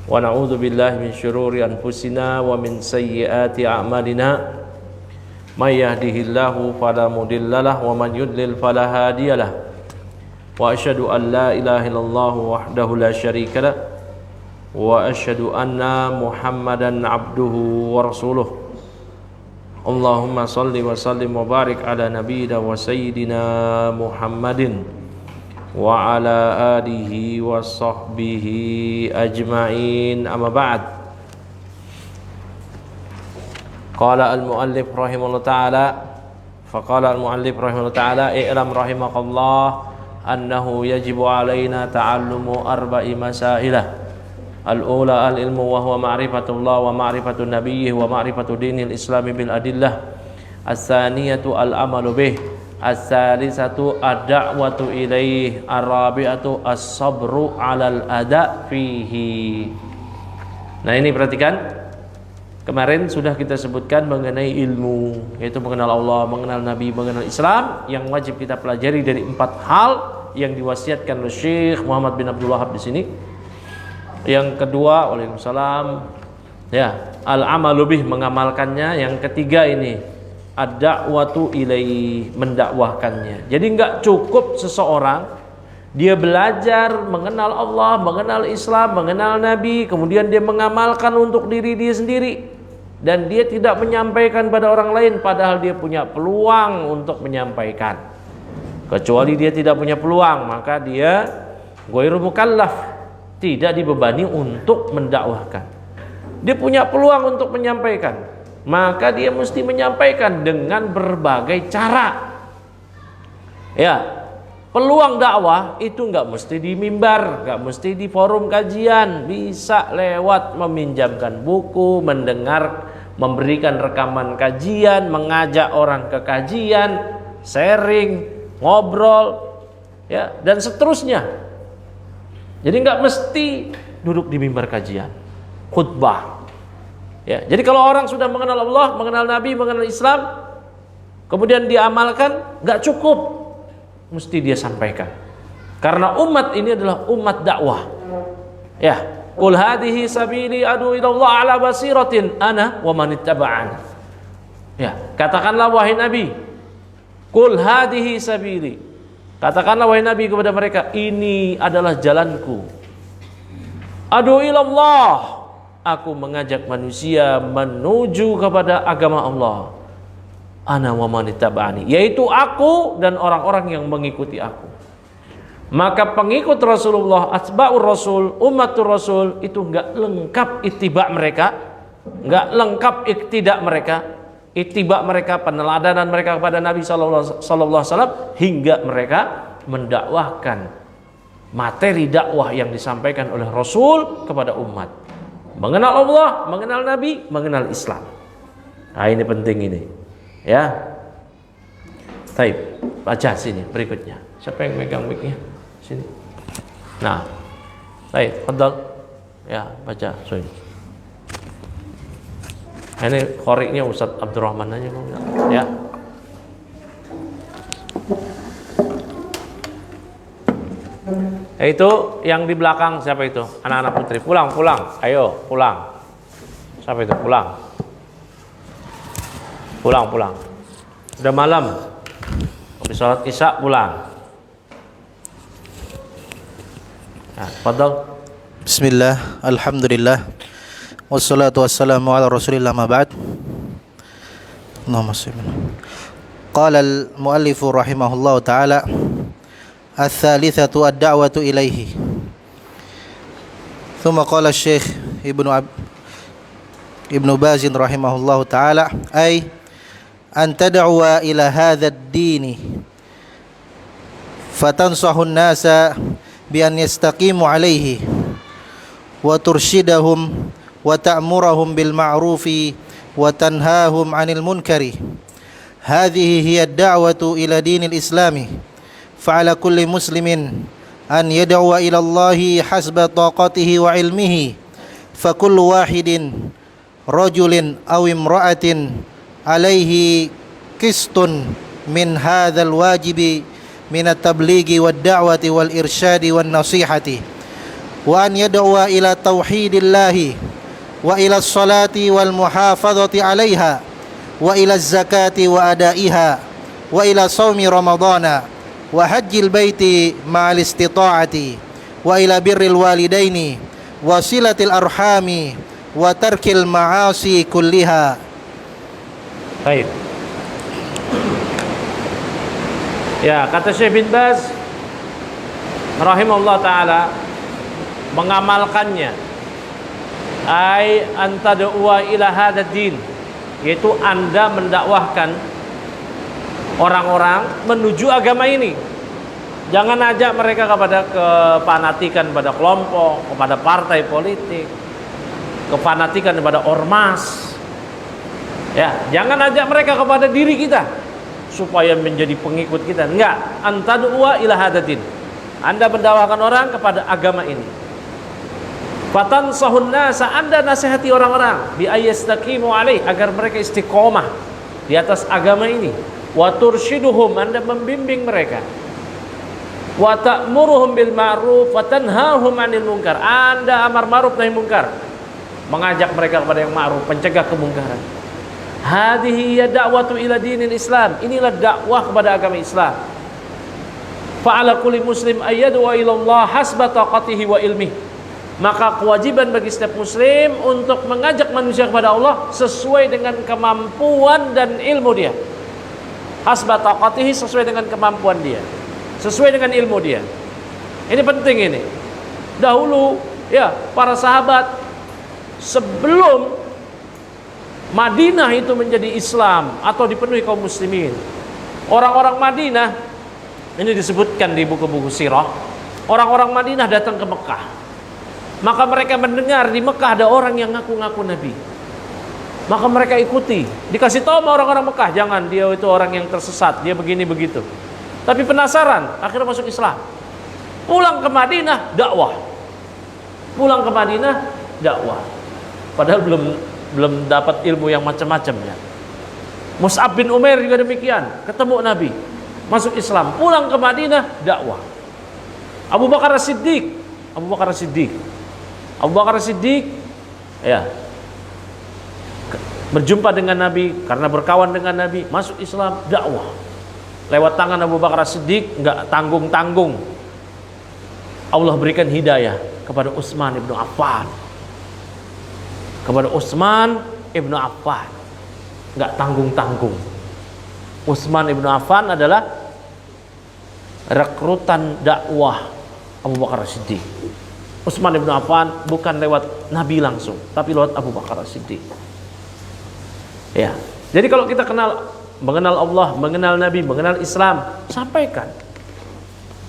wa na'udzu billahi min syururi anfusina wa min sayyiati a'malina. May yahdihillahu fala mudhillalah wa man yudlil fala hadiyalah. Wa asyhadu an la ilaha illallah wahdahu la syarikalah wa asyhadu anna Muhammadan abduhu wa rasuluh. Allahumma salli wa sallim wa barik ala nabiyyina wa sayyidina Muhammadin wa ala alihi wa sahbihi ajma'in, amma ba'd. Qala al-muallif rahimahullah ta'ala, faqala al-muallif rahimahullah ta'ala, i'lam rahimakallah annahu yajibu alaina ta'allumu arba'i masailah. Al-ula al-ilmu wa huwa ma'rifatullah wa ma'rifatun nabiyyih wa ma'rifatu dinil islami bil adillah. As-saniyatu al-amalu bih. As-salisatu ad-da'watu ilaih. Ar-rabi'atu as-sabru 'alal ada' fihi. Nah, ini perhatikan. Kemarin sudah kita sebutkan mengenai ilmu, yaitu mengenal Allah, mengenal Nabi, mengenal Islam, yang wajib kita pelajari dari 4 hal yang diwasiatkan oleh Syekh Muhammad bin Abdul Wahhab di sini. Yang kedua, waalaikumsalam, ya, al-amalu bih, mengamalkannya. Yang ketiga ini ad-da'watu ilaih, mendakwahkannya. Jadi enggak cukup seseorang dia belajar mengenal Allah, mengenal Islam, mengenal Nabi, kemudian dia mengamalkan untuk diri dia sendiri dan dia tidak menyampaikan pada orang lain, padahal dia punya peluang untuk menyampaikan. Kecuali dia tidak punya peluang, maka dia ghairu mukallaf, tidak dibebani untuk mendakwahkan. Dia punya peluang untuk menyampaikan, maka dia mesti menyampaikan dengan berbagai cara. Ya, peluang dakwah itu nggak mesti di mimbar, nggak mesti di forum kajian, bisa lewat meminjamkan buku, mendengar, memberikan rekaman kajian, mengajak orang ke kajian, sharing, ngobrol, ya, dan seterusnya. Jadi nggak mesti duduk di mimbar kajian, khutbah. Ya, jadi kalau orang sudah mengenal Allah, mengenal Nabi, mengenal Islam, kemudian dia amalkan, nggak cukup, mesti dia sampaikan. Karena umat ini adalah umat dakwah. Ya, qul hadhihi sabili adu ila Allah ala basiratin ana wa man ittaba'ani. Ya, katakanlah wahai Nabi, qul hadhihi sabili. Katakanlah wahai Nabi kepada mereka, ini adalah jalanku. Adu ila Allah, aku mengajak manusia menuju kepada agama Allah. Ana wa man ittaba'ani, yaitu aku dan orang-orang yang mengikuti aku. Maka pengikut Rasulullah, atba'ur Rasul, ummatur Rasul, itu enggak lengkap ittiba mereka, enggak lengkap iktidak mereka. Ittiba mereka, peneladanan mereka kepada Nabi sallallahu alaihi wasallam, hingga mereka mendakwahkan materi dakwah yang disampaikan oleh Rasul kepada umat. Mengenal Allah, mengenal Nabi, mengenal Islam. Nah, ini penting ini. Ya. Baik, baca sini berikutnya. Siapa yang megang mic-nya? Sini. Nah. Baik, fadhal. Ya, baca sini. Ini koriknya Ustaz Abdurrahman aja, ya. Itu yang di belakang siapa itu? Anak-anak putri. Pulang. Ayo, pulang. Siapa itu? Pulang. Udah malam. Habis sholat isya pulang. Nah, fadhal. Bismillah, alhamdulillah, wassalatu wassalamu ala rasulillah, ma ba'd. Allahumma salli. Qala al-muallifu rahimahullahu ta'ala, al-thalithatu ad-da'watu ilaihi. Thumma qala al-syekh Ibnu Baz rahimahullahu ta'ala, ay an tad'uwa ila hadha ad-dini fatansahu an-nasa bi an yastaqimu alayhi wa turshidahum wa ta'murahum bil ma'rufi wa tanhahum 'anil munkari. Hadhihi hiya ad-da'watu ila dinil islami. Fa'ala kulli muslimin an yad'uwa ila Allahi hasba taqatihi wa ilmihi. Fa kullu wahidin rajulin aw imra'atin alaihi qistun min hadzal wajibi min at-tablighi wad da'wati wal irsyadi wan nasihati wa an yad'uwa ila tauhidillahi wa ila sholati wal muhafadzati 'alaiha wa ila zakati wa adaiha wa ila shaumi ramadhana wa hajjil baiti ma'al istita'ati wa ila birril walidaini wa silatil arhami wa tarkil ma'asi kulliha. Baik. Ya, kata Syekh bin Baz rahimahullah taala, mengamalkannya ai antad'uwa ila hadzal din, yaitu Anda mendakwahkan orang-orang menuju agama ini. Jangan ajak mereka kepada kefanatikan pada kelompok, kepada partai politik, kefanatikan kepada ormas. Ya, jangan ajak mereka kepada diri kita supaya menjadi pengikut kita. Enggak, antad'uwa ila hadatin. Anda mendakwahkan orang kepada agama ini. Fatansahun nasa, Anda nasihati orang-orang bi ayastaqimu alaih, agar mereka istiqomah di atas agama ini. Wa tursyiduhum, Anda membimbing mereka. Wa ta'muruhum bil ma'ruf wa tanhahum 'anil munkar. Anda amar ma'ruf nahi munkar, mengajak mereka kepada yang ma'ruf, mencegah kemungkaran. Hadhihi ya da'watu ila dinil Islam. Inilah dakwah kepada agama Islam. Fa'ala kulli muslim ayyadu ila Allah hasba taqatihi wa ilmihi. Maka kewajiban bagi setiap muslim untuk mengajak manusia kepada Allah sesuai dengan kemampuan dan ilmu dia. Hasba taqatihi, sesuai dengan kemampuan dia, sesuai dengan ilmu dia. Ini penting ini. Dahulu ya, para sahabat sebelum Madinah itu menjadi Islam atau dipenuhi kaum muslimin, orang-orang Madinah, ini disebutkan di buku-buku sirah, orang-orang Madinah datang ke Mekah. Maka mereka mendengar di Mekah ada orang yang ngaku-ngaku Nabi. Maka mereka ikuti. Dikasih tahu sama orang-orang Mekah, jangan, dia itu orang yang tersesat, dia begini begitu. Tapi penasaran, akhirnya masuk Islam. Pulang ke Madinah, dakwah. Pulang ke Madinah, dakwah. Padahal belum dapat ilmu yang macam-macam ya. Mus'ab bin Umair juga demikian, ketemu Nabi, masuk Islam, pulang ke Madinah, dakwah. Abu Bakar As-Siddiq ya, berjumpa dengan Nabi, karena berkawan dengan Nabi, masuk Islam, dakwah. Lewat tangan Abu Bakar As-Siddiq, enggak tanggung-tanggung, Allah berikan hidayah kepada Utsman ibnu Affan. Enggak tanggung-tanggung. Utsman ibnu Affan adalah rekrutan dakwah Abu Bakar As-Siddiq. Utsman ibnu Affan bukan lewat Nabi langsung, tapi lewat Abu Bakar As-Siddiq. Ya. Jadi kalau kita mengenal Allah, mengenal Nabi, mengenal Islam, sampaikan.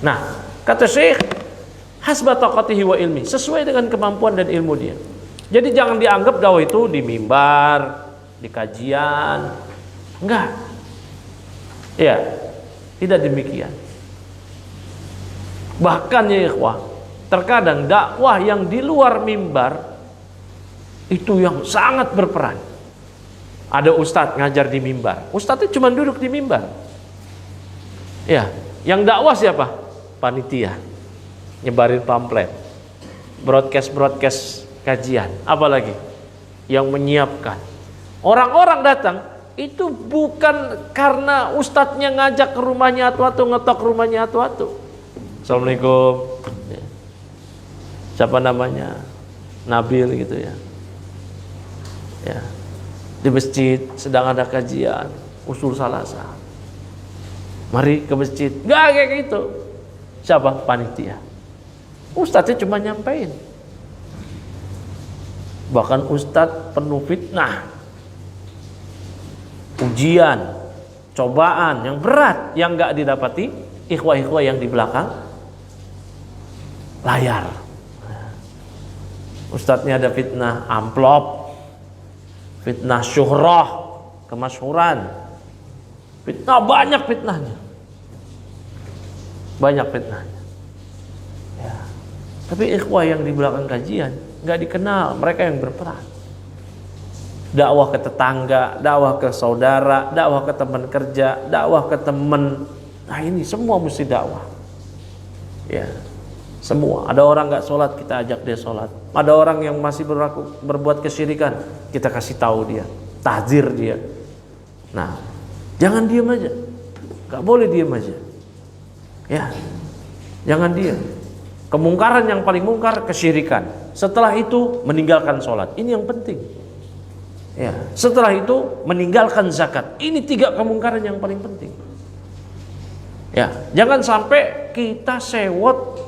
Nah, kata Syekh, hasba taqatihi wa ilmi, sesuai dengan kemampuan dan ilmu dia. Jadi jangan dianggap dakwah itu di mimbar, di kajian. Enggak. Ya, tidak demikian. Bahkan ya ikhwah, terkadang dakwah yang di luar mimbar itu yang sangat berperan. Ada ustadz ngajar di mimbar, ustadznya cuma duduk di mimbar. Ya, yang dakwah siapa? Panitia, nyebarin pamflet, broadcast kajian, apalagi yang menyiapkan. Orang-orang datang itu bukan karena ustadznya ngajak ke rumahnya atu-atu, ngetok rumahnya atu-atu. Assalamualaikum. Siapa namanya? Nabil gitu ya. Ya. Di masjid sedang ada kajian usul salasa. Mari ke masjid. Enggak kayak gitu. Siapa? Panitia. Ustadznya cuma nyampein. Bahkan ustadz penuh fitnah, ujian, cobaan yang berat yang enggak didapati ikhwah-ikhwah yang di belakang layar. Ustadznya ada fitnah amplop, fitnah syuhrah, kemasyhuran, fitnah, banyak fitnahnya, ya. Tapi ikhwah yang di belakang kajian nggak dikenal, mereka yang berperan. Dakwah ke tetangga, dakwah ke saudara, dakwah ke teman kerja, dakwah ke teman. Nah ini semua mesti dakwah. Ya, Semua. Ada orang nggak sholat, kita ajak dia sholat. Ada orang yang masih berbuat kesyirikan, kita kasih tahu dia, tahzir dia. Nah, jangan diam aja, nggak boleh diam aja. Ya, jangan diam. Kemungkaran yang paling mungkar kesyirikan. Setelah itu meninggalkan sholat. Ini yang penting. Ya, setelah itu meninggalkan zakat. Ini 3 kemungkaran yang paling penting. Ya, jangan sampai kita sewot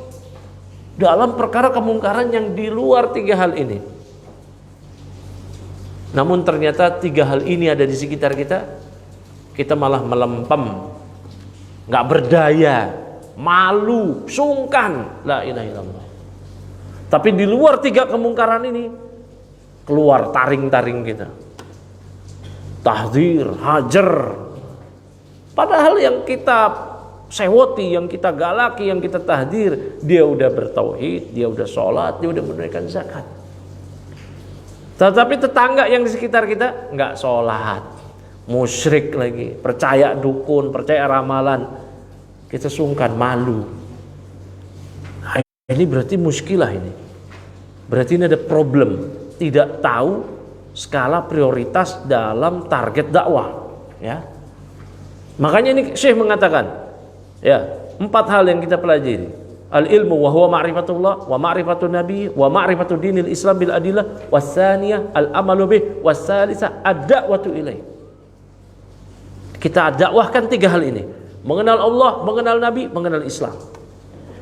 dalam perkara kemungkaran yang di luar 3 hal ini. Namun ternyata 3 hal ini ada di sekitar kita, kita malah melempem, nggak berdaya, malu, sungkan, la ilaha illallah. Tapi di luar 3 kemungkaran ini, keluar taring-taring kita, tahdzir, hajar. Padahal yang kita sewoti, yang kita galaki, yang kita tahdir, dia udah bertauhid, dia udah sholat, dia udah menunaikan zakat. Tetapi tetangga yang di sekitar kita nggak sholat, musyrik lagi, percaya dukun, percaya ramalan, kita sungkan, malu. Nah, ini berarti muskilah ini. Berarti ini ada problem, tidak tahu skala prioritas dalam target dakwah. Ya, makanya ini Syekh mengatakan, ya, 4 hal yang kita pelajari. Al-ilmu wa huwa ma'rifatullah wa ma'rifatun nabi wa ma'rifatu dinil islam bil adillah, was-tsaniyah al-amalu bih, was-tsalisah ad-da'watu ilaih. Kita dakwahkan 3 hal ini. Mengenal Allah, mengenal nabi, mengenal Islam.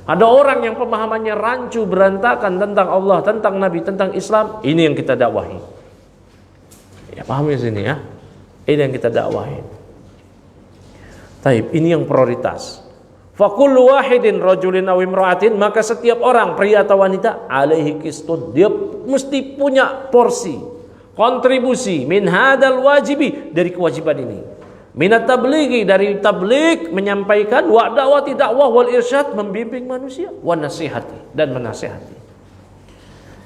Ada orang yang pemahamannya rancu berantakan tentang Allah, tentang nabi, tentang Islam, ini yang kita dakwahi. Ya, paham ya sini ya? Ini yang kita dakwahi. Taib, ini yang prioritas. Fakullu wahidin rajulin aw imra'atin, maka setiap orang, pria atau wanita, alaihi qistun, dia mesti punya porsi, kontribusi min hadal wajibi, dari kewajiban ini. Minat tablighi, dari tabligh menyampaikan, wa da'wati dakwah wal irsyad, membimbing manusia, wa nasihati, dan menasihati.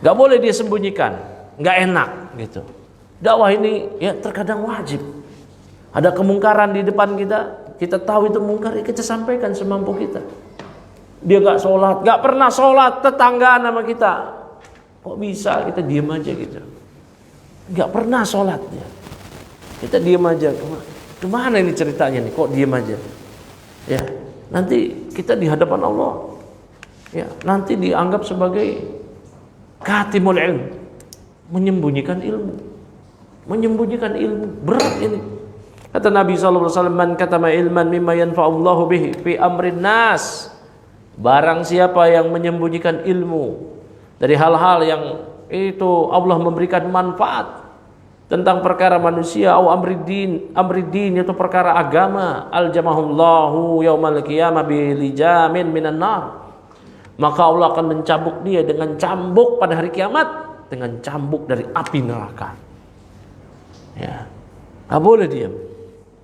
Gak boleh dia sembunyikan, gak enak gitu. Dakwah ini ya terkadang wajib. Ada kemungkaran di depan kita tahu itu mungkar, kita sampaikan semampu kita. Dia gak sholat, gak pernah sholat, tetanggaan sama kita, kok bisa kita diam aja gitu. Gak pernah sholat dia, kita diam aja. Kemana ini ceritanya nih, kok diam aja? Ya, nanti kita di hadapan Allah, ya, nanti dianggap sebagai katimul ilm, menyembunyikan ilmu, berat ini. Kata Nabi SAW, man katama ilman mimma yanfa'ullahu bihi fi amrin nas, barang siapa yang menyembunyikan ilmu dari hal-hal yang itu Allah memberikan manfaat tentang perkara manusia, au amriddin itu perkara agama, aljamahullahu yaumal qiyamah bilijamin minan nar, maka Allah akan mencambuk dia dengan cambuk pada hari kiamat, dengan cambuk dari api neraka. Ya, nggak boleh diam,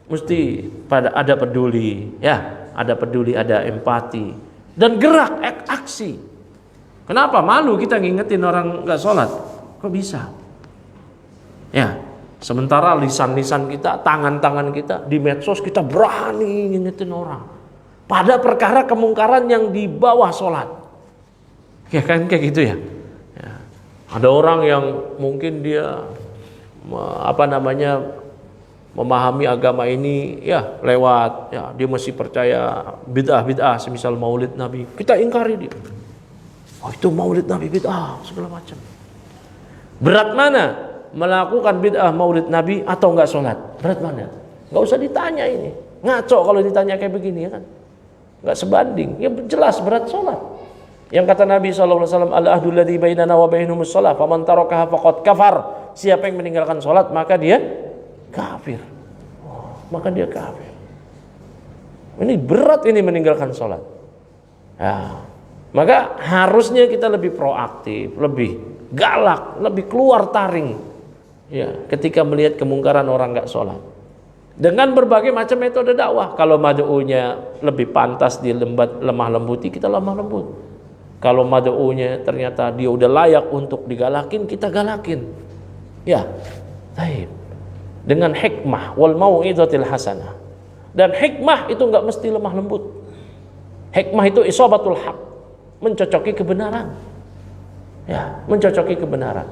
mesti ada peduli, ya, ada peduli, ada empati dan gerak aksi. Kenapa malu kita ngingetin orang nggak sholat? Kok bisa? Ya, sementara lisan-lisan kita, tangan-tangan kita di medsos kita berani ngingetin orang pada perkara kemungkaran yang di bawah sholat. Ya kan kayak gitu ya. Ya. Ada orang yang mungkin dia memahami agama ini ya lewat, ya dia masih percaya bid'ah semisal maulid Nabi. Kita ingkari dia. Oh, itu maulid Nabi bid'ah segala macam. Berat mana? Melakukan bid'ah maulid Nabi atau enggak sholat? Berat mana? Enggak usah ditanya ini. Ngaco kalau ditanya kayak begini ya kan? Enggak sebanding. Ya jelas berat sholat. Yang kata Nabi SAW, al-ahdu alladhi bainana wa bainumus shalah, faman tarakaha faqad kafar. Siapa yang meninggalkan sholat maka dia kafir. Maka dia kafir. Ini berat ini meninggalkan sholat. Ya. Maka harusnya kita lebih proaktif, lebih galak, lebih keluar taring. Ya, ketika melihat kemungkaran orang nggak sholat dengan berbagai macam metode dakwah. Kalau mad'unya lebih pantas lemah lembuti, kita lemah lembut. Kalau mad'unya ternyata dia udah layak untuk digalakin, kita galakin. Ya, baik. Dengan hikmah wal mau'izatil hasanah. Dan hikmah itu nggak mesti lemah lembut. Hikmah itu isabatul haq, mencocoki kebenaran. Ya, mencocoki kebenaran.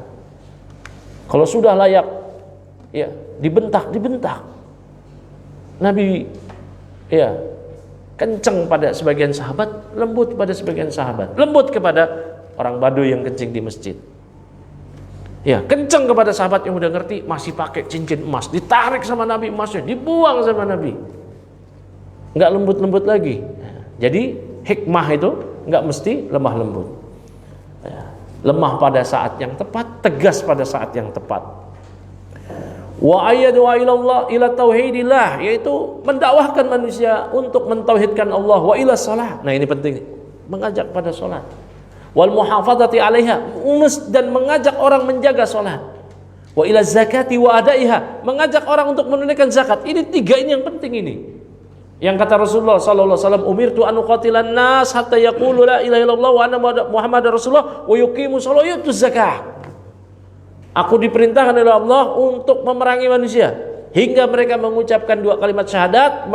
Kalau sudah layak, ya, dibentak. Nabi, ya, kenceng pada sebagian sahabat, lembut pada sebagian sahabat, lembut kepada orang Baduy yang kencing di masjid. Ya, kenceng kepada sahabat yang udah ngerti, masih pakai cincin emas, ditarik sama Nabi emasnya, dibuang sama Nabi. Nggak lembut-lembut lagi. Jadi hikmah itu nggak mesti lemah lembut. Ya, lemah pada saat yang tepat, tegas pada saat yang tepat. Wa ayyadu ilallah ila tauhidillah, yaitu mendakwahkan manusia untuk mentauhidkan Allah, wa ila shalah. Nah, ini penting, mengajak pada salat. Wal muhafadzati 'alaiha, dan mengajak orang menjaga salat. Wa ila zakati wa adaiha, mengajak orang untuk menunaikan zakat. Ini tiga ini yang penting ini. Yang kata Rasulullah sallallahu alaihi wasallam, umirtu an uqatilan nas hatta yaqulu la ilaha illallah wa anna muhammadar rasulullah wa yuqimu shalah wa yutuz zakah. Aku diperintahkan oleh Allah untuk memerangi manusia hingga mereka mengucapkan dua kalimat syahadat,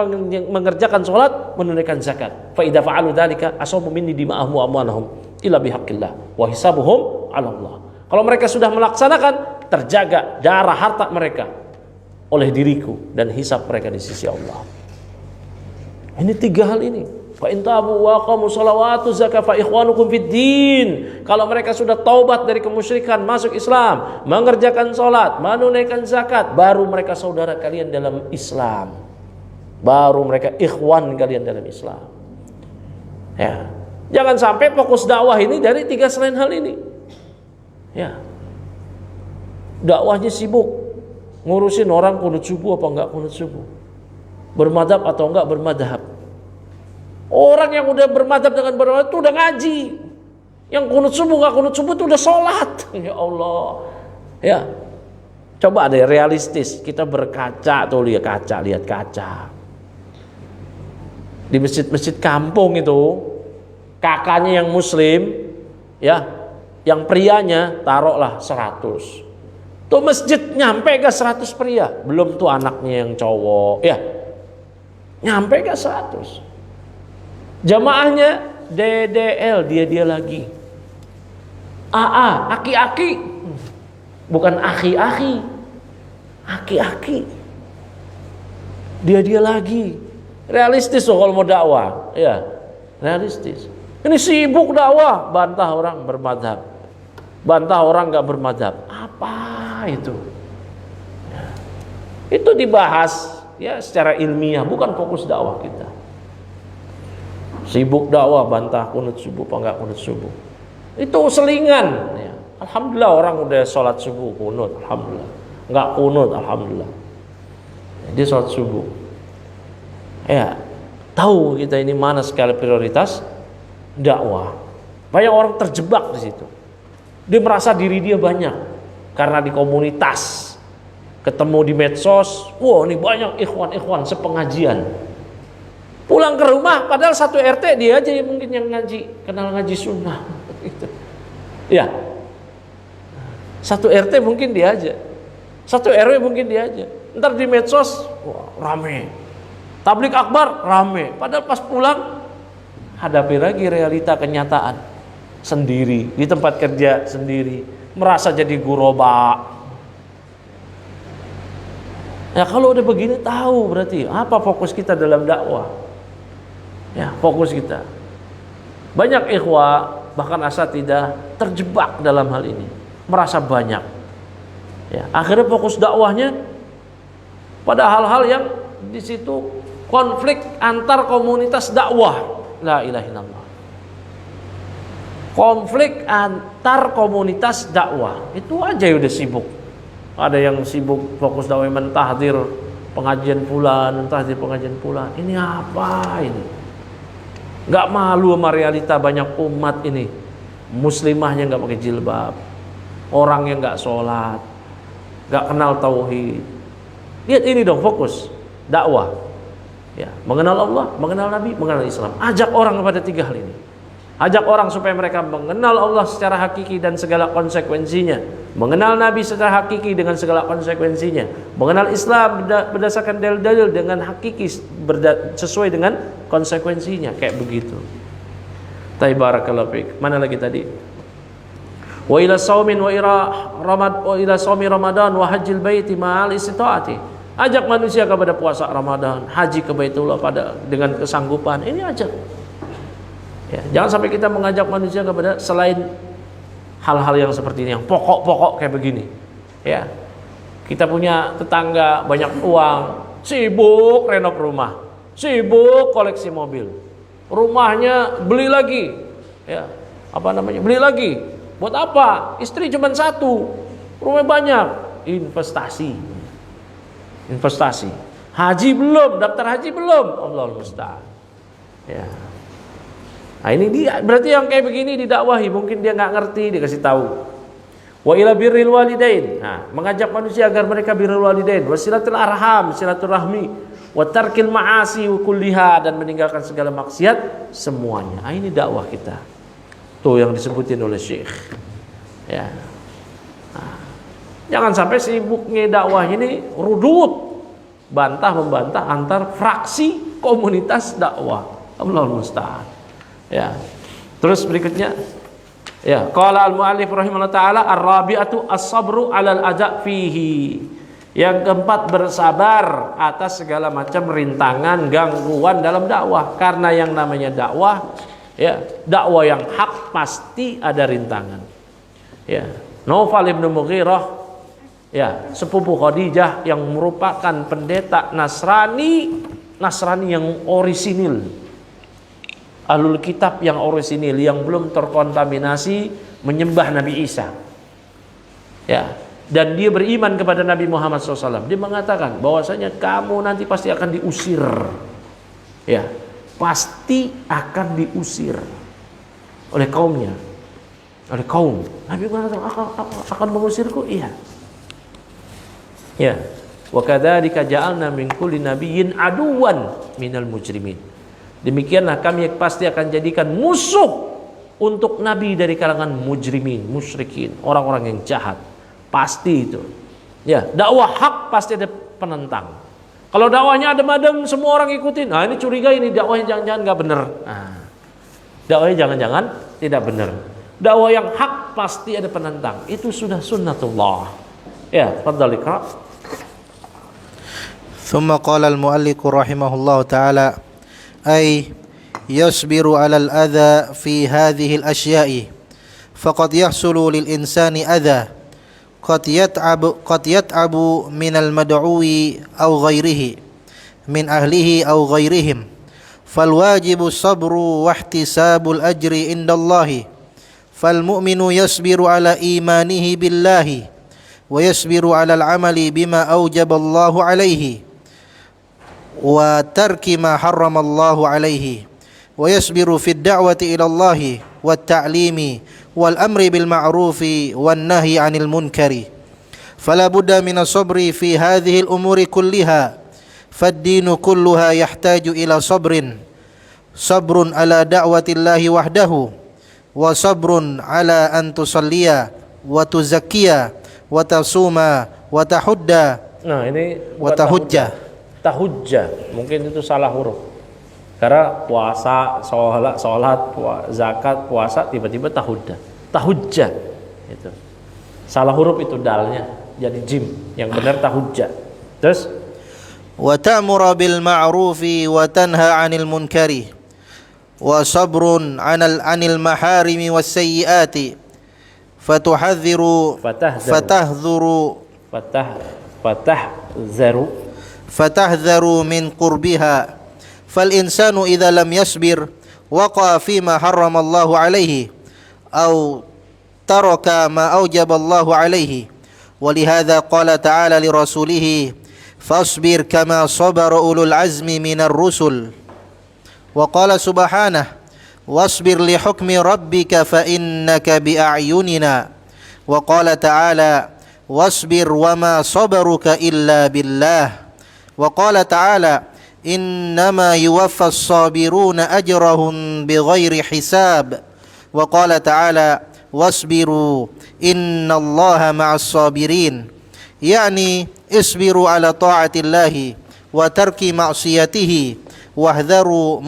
mengerjakan salat, menunaikan zakat. Fa idza fa'alu dzalika asamu minni dima'ahum wa amwalahum illa bihaqqillah wa hisabuhum 'ala Allah. Kalau mereka sudah melaksanakan, terjaga darah harta mereka oleh diriku dan hisab mereka di sisi Allah. Ini tiga hal ini. Fa in tabu wa aqamu shalawatu zakah fa ikhwanukum fid din. Kalau mereka sudah taubat dari kemusyrikan, masuk Islam, mengerjakan salat, menunaikan zakat, baru mereka saudara kalian dalam Islam. Baru mereka ikhwan kalian dalam Islam. Ya. Jangan sampai fokus dakwah ini dari tiga selain hal ini. Ya. Dakwahnya sibuk ngurusin orang kunut subuh apa enggak kunut subuh, bermadhab atau enggak bermadhab. Orang yang udah bermadhab dengan bermadhab itu udah ngaji. Yang kunut subuh enggak kunut subuh itu udah sholat. Ya Allah. Ya. Coba deh realistis, kita berkaca tuh, lihat kaca. Di masjid-masjid kampung itu, kakaknya yang muslim, ya, yang prianya taruhlah 100. Tuh masjid nyampe ke 100 pria, belum tuh anaknya yang cowok, ya, nyampe ke 100. Jamaahnya DDL, dia lagi. AA, aki-aki, bukan aki-aki, aki-aki, dia lagi. Realistis loh kalau mau dakwah, ya, realistis. Ini sibuk dakwah, bantah orang bermadhab, bantah orang nggak bermadhab. Apa itu? Ya. Itu dibahas ya secara ilmiah, bukan fokus dakwah kita. Sibuk dakwah, bantah kunut subuh apa nggak kunut subuh. Itu selingan. Ya. Alhamdulillah orang udah sholat subuh kunut, alhamdulillah. Nggak kunut, alhamdulillah. Dia sholat subuh. Ya, tahu kita ini mana skala prioritas dakwah. Banyak orang terjebak di situ. Dia merasa diri dia banyak karena di komunitas, ketemu di medsos, wah ini banyak ikhwan sepengajian. Pulang ke rumah, padahal satu RT dia aja yang mungkin yang ngaji, kenal ngaji sunnah. Ya, satu RT mungkin dia aja, satu RW mungkin dia aja. Ntar di medsos, wah rame. Tablik akbar rame, padahal pas pulang hadapi lagi realita kenyataan sendiri, di tempat kerja sendiri, merasa jadi guroba. Ya kalau udah begini tahu berarti apa fokus kita dalam dakwah. Ya, fokus kita. Banyak ikhwah bahkan asatidzah terjebak dalam hal ini, merasa banyak. Ya, akhirnya fokus dakwahnya pada hal-hal yang di situ konflik antar komunitas dakwah. La ilaha illallah. Konflik antar komunitas dakwah. Itu aja udah sibuk. Ada yang sibuk fokus dakwah mentahdir pengajian fulan, mentahdir pengajian fulan. Ini apa ini? Gak malu sama realita banyak umat ini. Muslimahnya gak pakai jilbab, orangnya gak sholat, gak kenal tauhid. Lihat ini dong fokus dakwah. Ya, mengenal Allah, mengenal Nabi, mengenal Islam. Ajak orang kepada tiga hal ini. Ajak orang supaya mereka mengenal Allah secara hakiki dan segala konsekuensinya, mengenal Nabi secara hakiki dengan segala konsekuensinya, mengenal Islam berdasarkan dalil-dalil dengan hakiki sesuai dengan konsekuensinya, kayak begitu. Barakallahu fiik. Mana lagi tadi? Wa ila saumin wa ila saumi Ramadan wa hajjil baiti ma'al istitaati. Ajak manusia kepada puasa Ramadan, haji ke Baitullah dengan kesanggupan. Ini ajak. Ya, jangan sampai kita mengajak manusia kepada selain hal-hal yang seperti ini, yang pokok-pokok kayak begini. Ya. Kita punya tetangga banyak uang, sibuk renov rumah, sibuk koleksi mobil. Rumahnya beli lagi. Ya, beli lagi. Buat apa? Istri cuma satu, rumah banyak. Investasi. Haji belum, daftar haji belum. Allahul musta'an. Ya. Nah, ini dia. Berarti yang kayak begini didakwahi, mungkin dia nggak ngerti, dikasih tahu. Wa ila birril walidain. Nah, mengajak manusia agar mereka birrul walidain, wasilatul arham, silaturahmi, wa tarkil ma'asi kulliha, dan meninggalkan segala maksiat semuanya. Nah, ini dakwah kita. Tuh yang disebutin oleh Syekh. Ya. Nah, jangan sampai sibuknya dakwah ini rudut, bantah membantah antar fraksi komunitas dakwah. Allahul musta'an. Ya. Terus berikutnya, ya, qala al-muallif rahimahullah taala ar-rabi'atu as-sabru 'alal adza fihi. Yang keempat, bersabar atas segala macam rintangan, gangguan dalam dakwah. Karena yang namanya dakwah, ya, dakwah yang hak pasti ada rintangan. Ya, Naufal bin Mughirah, ya, sepupu Khadijah yang merupakan pendeta Nasrani yang orisinil. Ahlul kitab yang orisinil, yang belum terkontaminasi menyembah Nabi Isa. Ya, dan dia beriman kepada Nabi Muhammad SAW. Dia mengatakan bahwasanya kamu nanti pasti akan diusir. Ya, pasti akan diusir oleh kaumnya, oleh kaum. Nabi mengatakan akan mengusirku, iya. Ya, wa kadzalika ja'alna min kulli nabiyyin aduwan minal mujrimin. Demikianlah kami pasti akan jadikan musuh untuk nabi dari kalangan mujrimin, musyrikin, orang-orang yang jahat. Pasti itu. Ya, dakwah hak pasti ada penentang. Kalau dakwahnya adem-adem semua orang ikutin, nah ini curiga, ini dakwahnya jangan-jangan nggak benar. Nah, dakwahnya jangan-jangan tidak benar. Dakwah yang hak pasti ada penentang. Itu sudah sunnatullah. Ya, fadhal ikra. ثم قال المؤلف رحمه الله تعالى أي يصبر على الأذى في هذه الأشياء فقد يحصل للإنسان أذى قد يتعب من المدعو أو غيره من أهله أو غيرهم فالواجب الصبر واحتساب الأجر عند الله فالمؤمن يصبر على إيمانه بالله ويصبر على العمل بما أوجب الله عليه وترك ما حرم الله عليه ويصبر في الدعوة إلى الله والتعليم والأمر بالمعروف والنهي عن المنكر فلا بد من الصبر في هذه الأمور كلها فالدين كلها يحتاج إلى صبر على دعوة الله وحده وصبر على أن تصلي وتزكي وتصوم وتحج Tahujjah, mungkin itu salah huruf. Karena puasa, sholat, zakat, puasa, tiba-tiba tahujjah. Itu salah huruf, itu dalnya jadi jim. Yang benar tahujjah. Terus wa ta'muru bil ma'rufi wa tanha 'anil munkari wa sabrun 'anil maharimi was sayyiati fatahzaru min qurbiha fal insanu idza lam yasbir waqa fima harrama Allahu alaihi aw taraka ma awjaba Allahu alaihi walihadza qala ta'ala li rasulih fasbir kama sabara ulul azmi minar rusul wa qala subhanahu wasbir li hukmi rabbika fa innaka bi a'yunina wa qala ta'ala wasbir wama sabaruka illa billah wa qala ta'ala innama yuwaffas sabiruna ajrahum bighairi hisab wa qala ta'ala wasbiru innallaha ma'as sabirin yani isbiru ala ta'atillahi wa tarki ma'siyatihi wahdharu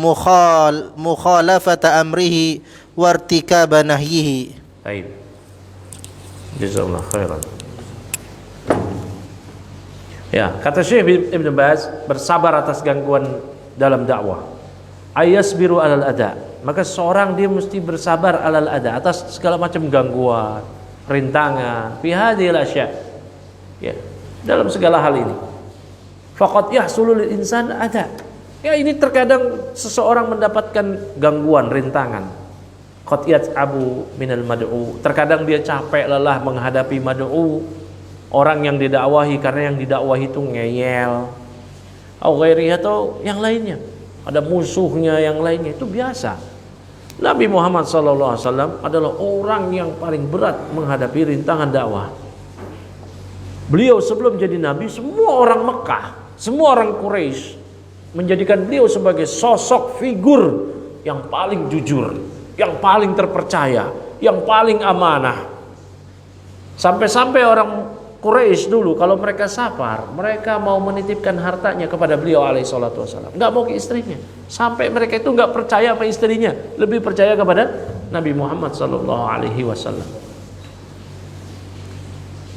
mukhalafata amrihi wartikaba nahyihi. Baik. Jazakallahu khairan. Ya, kata Syekh Ibn Baz, bersabar atas gangguan dalam dakwah. Ayasbiru alal ada. Maka seorang dia mesti bersabar alal ada atas segala macam gangguan, rintangan, fi hadhil asya. Ya, dalam segala hal ini. Faqad yahsulul insan ada. Ya, ini terkadang seseorang mendapatkan gangguan, rintangan. Qad yat'abu minal mad'u. Terkadang dia capek lelah menghadapi mad'u. Orang yang didakwahi, karena yang didakwahi itu ngeyel, atau yang lainnya, ada musuhnya yang lainnya, itu biasa. Nabi Muhammad SAW adalah orang yang paling berat menghadapi rintangan dakwah. Beliau sebelum jadi Nabi, semua orang Mekah, semua orang Quraisy menjadikan beliau sebagai sosok figur yang paling jujur, yang paling terpercaya, yang paling amanah. Sampai-sampai orang Quraisy dulu kalau mereka safar, mereka mau menitipkan hartanya kepada beliau alaihissalatu wassalam, nggak mau ke istrinya. Sampai mereka itu nggak percaya sama istrinya, lebih percaya kepada Nabi Muhammad sallallahu alaihi wasallam.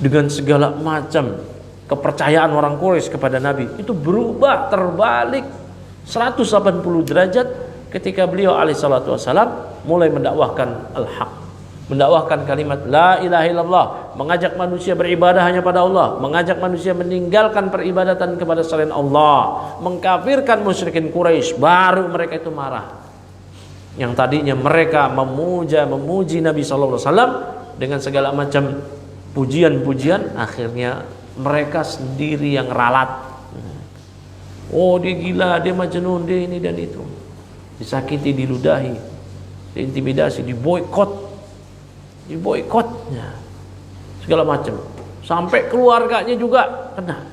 Dengan segala macam kepercayaan orang Quraisy kepada Nabi itu berubah, terbalik 180 derajat ketika beliau alaihissalatu wassalam mulai mendakwahkan al-haq, mendakwahkan kalimat la ilaha illallah, mengajak manusia beribadah hanya pada Allah, mengajak manusia meninggalkan peribadatan kepada selain Allah, mengkafirkan musyrikin Quraisy. Baru mereka itu marah. Yang tadinya mereka memuji Nabi sallallahu alaihi wasallam dengan segala macam pujian-pujian, akhirnya mereka sendiri yang ralat. Oh, dia gila, dia majnun, dia ini dan itu. Disakiti, diludahi, diintimidasi, diboikotnya, segala macam, sampai keluarganya juga kena.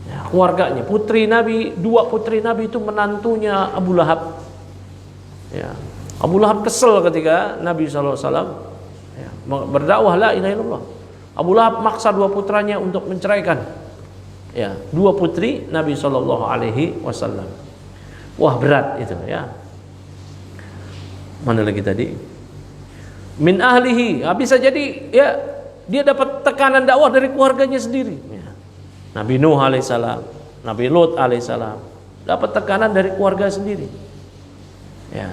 Ya, keluarganya, putri Nabi, 2 putri Nabi itu menantunya Abu Lahab. Ya, Abu Lahab kesel ketika Nabi SAW ya, berdakwah la ilaha illallah. Abu Lahab maksa 2 putranya untuk menceraikan. Ya, 2 putri Nabi SAW. Wah, berat itu ya. Mana lagi tadi? Min ahlihi, bisa jadi ya dia dapat tekanan dakwah dari keluarganya sendiri. Ya. Nabi Nuh alaihissalam, Nabi Lut alaihissalam dapat tekanan dari keluarga sendiri. Ya.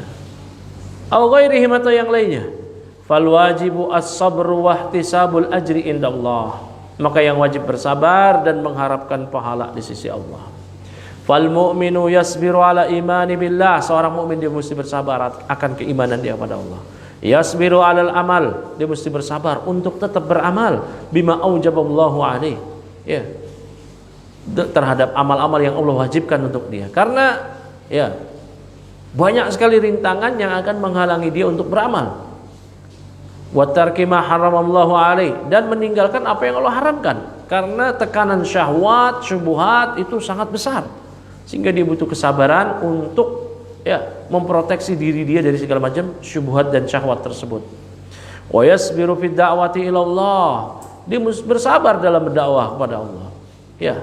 Aw ghairihim atau yang lainnya. Fal wajibu as-sabru wa ihtisabul ajri indallah. Maka yang wajib bersabar dan mengharapkan pahala di sisi Allah. Fal mu'minu yasbiru ala imani billah. Seorang mukmin dia mesti bersabar akan keimanan dia pada Allah. Yasbiru alal amal, dia mesti bersabar untuk tetap beramal bima aujaballahu alaihi, ya, terhadap amal-amal yang Allah wajibkan untuk dia. Karena ya banyak sekali rintangan yang akan menghalangi dia untuk beramal. Wa tarki ma haramallahu alaihi, dan meninggalkan apa yang Allah haramkan. Karena tekanan syahwat, syubhat itu sangat besar, sehingga dia butuh kesabaran untuk ya memproteksi diri dia dari segala macam syubhat dan syahwat tersebut. Wa yasbiru fid da'wati ila Allah, dia bersabar dalam berdakwah kepada Allah. Ya,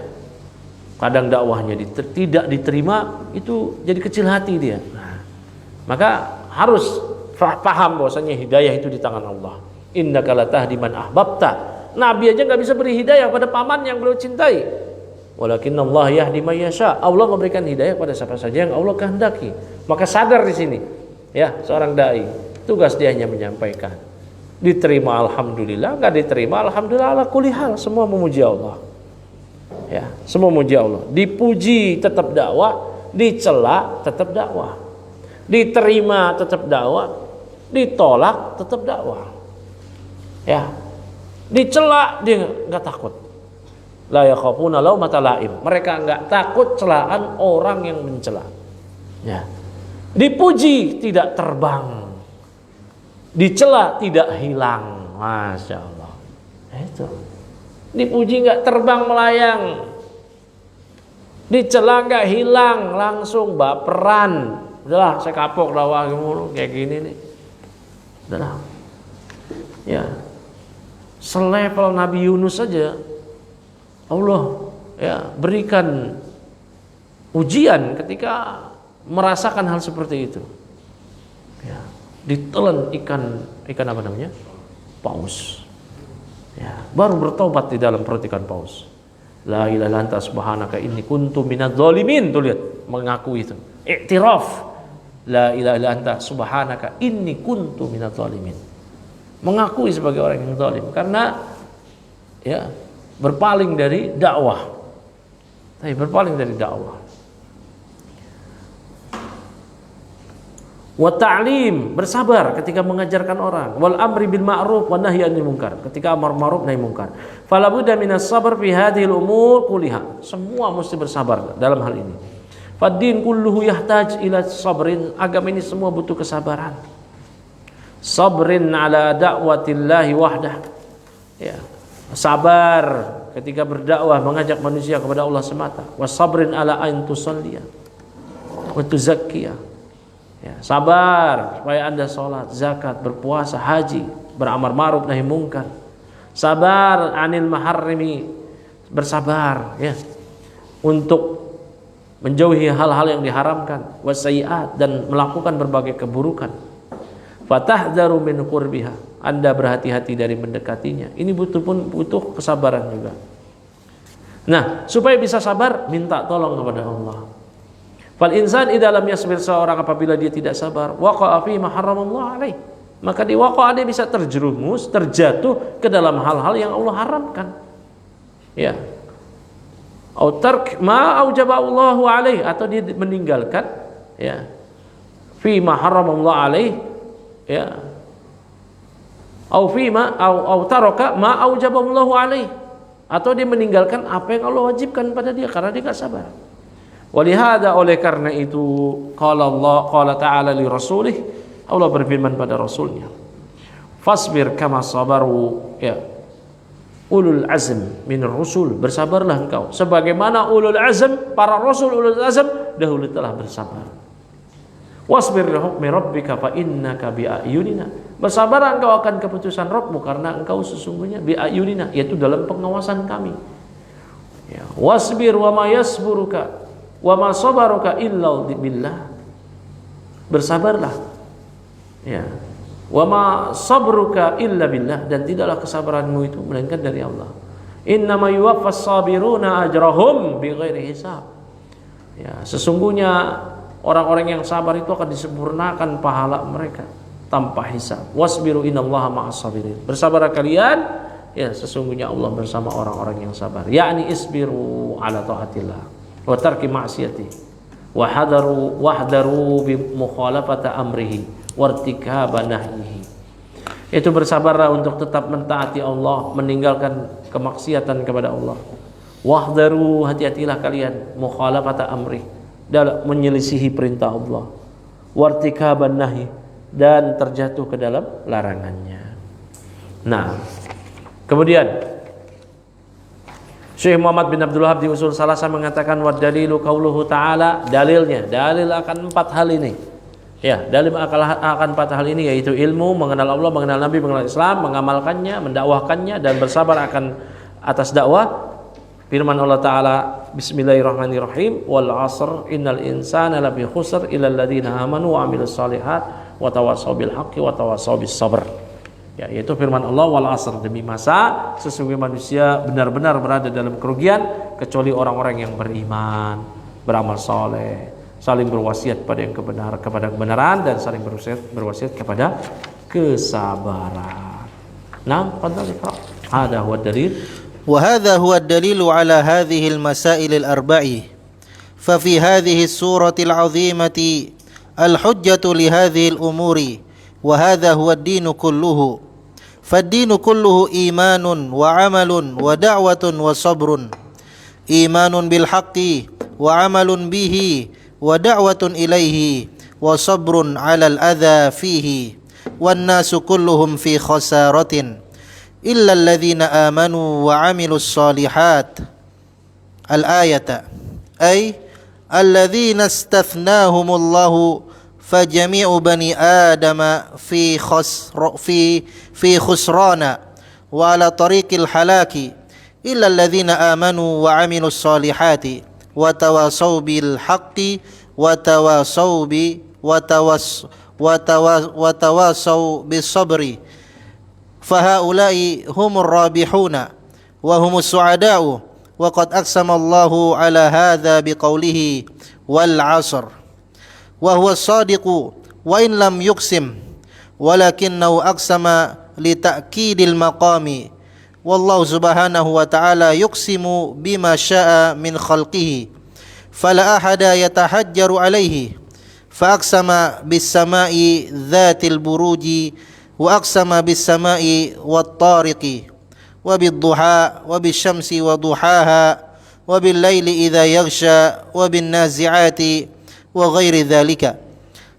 kadang dakwahnya tidak diterima, itu jadi kecil hati dia. Nah, maka harus paham bahwasanya hidayah itu di tangan Allah. Innaka latahdi man ahbabta. Nabi aja nggak bisa beri hidayah pada paman yang beliau cintai. Walakin Allah yahdi may yasha. Allah memberikan hidayah pada siapa saja yang Allah kehendaki. Maka sadar di sini, ya, seorang dai, tugas dia hanya menyampaikan. Diterima alhamdulillah, enggak diterima alhamdulillah, ala kulli hal, semua memuji Allah. Ya, semua memuji Allah. Dipuji tetap dakwah, dicela tetap dakwah. Diterima tetap dakwah, ditolak tetap dakwah. Ya. Dicela dia enggak takut. La yakhafuna laumata laim. Mereka enggak takut celaan orang yang mencela. Ya. Dipuji tidak terbang, dicela tidak hilang. Masya Allah. Itu. Dipuji enggak terbang melayang, dicela enggak hilang, langsung baperan. Udahlah, saya kapok dakwah mulu kayak gini nih. Udahlah. Ya. Selevel Nabi Yunus saja Allah ya berikan ujian ketika merasakan hal seperti itu. Ya. ditelan ikan apa namanya? Paus. Ya, baru bertobat di dalam perut ikan paus. La ilaha illa anta subhanaka inni kuntu minadz zalimin. Tuh lihat, mengakui itu. Iktiraf. La ilaha illa anta subhanaka inni kuntu minadz zalimin. Mengakui sebagai orang yang zalim karena ya berpaling dari dakwah. Tapi berpaling dari dakwah. Wa ta'lim, bersabar ketika mengajarkan orang, wal amri bil ma'ruf wa nahyi 'anil munkar, ketika amar ma'ruf nahi munkar. Fala budda minas sabr fi hadhil umur kulliha. Semua mesti bersabar dalam hal ini. Fad-din kulluhu yahtaj ila sabrin, agama ini semua butuh kesabaran. Sabrin ala da'watillahi wahdah. Ya, sabar ketika berdakwah mengajak manusia kepada Allah semata. Was sabrin ala an tusalliya wa tuzakkiya. Ya, sabar supaya Anda sholat, zakat, berpuasa, haji, beramar ma'ruf nahi munkar. Sabar anil maharrimi, bersabar ya untuk menjauhi hal-hal yang diharamkan, wasaiat, dan melakukan berbagai keburukan. Fatahdaru min qurbiha, Anda berhati-hati dari mendekatinya. Ini butuh kesabaran juga. Nah, supaya bisa sabar, minta tolong kepada Allah. Fal insan idza lam yasbir, seorang apabila dia tidak sabar, waqa'a fi ma haramallahu alaih, maka dia bisa terjerumus, terjatuh ke dalam hal-hal yang Allah haramkan. Ya. Au tark ma aujaba Allahu alaih, atau dia meninggalkan ya fi ma haramallahu alaih ya. Au fi ma au taraka ma aujaba Allahu alaih, atau dia meninggalkan apa yang Allah wajibkan pada dia karena dia enggak sabar. Walihada, oleh karena itu, qala ta'ala li rasulih, Allah berfirman pada rasulnya, fasbir kama sabaru ya ulul azm min rusul, bersabarlah engkau sebagaimana ulul azm, para rasul ulul azm dahulu telah bersabar. Wasbir li hukmi rabbika fa innaka bi ayunina, bersabar engkau akan keputusan Rabbmu karena engkau sesungguhnya bi ayunina, yaitu dalam pengawasan kami. Ya, wasbir wa ma yasburuka wa ma sabaruka illa billah, bersabarlah ya, wa ma sabruka illa billah, dan tidaklah kesabaranmu itu melainkan dari Allah. Innama yuwaffas sabiruna ajrahum bighairi hisab, ya, sesungguhnya orang-orang yang sabar itu akan disempurnakan pahala mereka tanpa hisab. Wasbiru innallaha ma'as sabirin, bersabarlah kalian, ya, sesungguhnya Allah bersama orang-orang yang sabar. Yakni isbiru ala taatillah wa tarki ma'siyati wa hadaru bi mukhalafati amrihi wartikaba nahyihi. Itu bersabarlah untuk tetap mentaati Allah, meninggalkan kemaksiatan kepada Allah. Wahdaru, hati-hatilah kalian, mukhalafata amri, dalam menyelisihi perintah Allah. Wartikaba nahyi, dan terjatuh ke dalam larangannya. Nah, kemudian Syekh Muhammad bin Abdul Wahab di Usul Salasa mengatakan, wa dalilu qauluhu ta'ala, dalil akan 4 hal ini. Ya, dalil akan 4 hal ini, yaitu ilmu, mengenal Allah, mengenal Nabi, mengenal Islam, mengamalkannya, mendakwahkannya, dan bersabar atas dakwah. Firman Allah Ta'ala, bismillahirrahmanirrahim, wal 'asr innal insana lafi khusr illa alladziina amanu wa 'amilus shalihat wa tawassaw bil haqqi wa tawassaw bis sabr. Ya, yaitu firman Allah, wal 'asr, demi masa sesungguhnya manusia benar-benar berada dalam kerugian kecuali orang-orang yang beriman, beramal saleh, saling berwasiat kepada kebenaran, dan saling berwasiat kepada kesabaran. Nah, fadhal iqra. Hada huwa dalil. Wa hadha huwa ad-dalilu ala hadhihi al-masail al-arba'i. Fa fi hadhihi as-surati al-'azimati al-hujjatu li hadhihi al-umuri, wa hadha huwa ad-din kulluhu. Fad-din kulluhu imanun wa 'amalun wa da'watun wa sabrun. Imanun bil haqqi wa 'amalun bihi wa da'watun ilaihi wa sabrun 'ala al-adha fihi. Wan nasu kulluhum fi khasaratin illa alladhina amanu wa 'amilus shalihat. Al-ayata ay alladhina istathnahumullahu fajami'u bani adama fi khusrana wa ala tariqil halaki illa alladhina amanu wa 'amilus salihati wa tawasaw bil haqqi wa tawasaw وتواصوا بالصبر فهؤلاء هم الرابحون وهم السعداء وقد أقسم الله على هذا بقوله والعصر وهو الصادق وإن لم يقسم ولكنه أقسم لتأكيد المقام والله سبحانه وتعالى يقسم بما شاء من خلقه فلا أحد يتحجر عليه فأقسم بالسماء ذات البروج وأقسم بالسماء والطارق وبالضحى وبالشمس وضحاها وبالليل إذا يغشى وبالنازعات وغير ذلك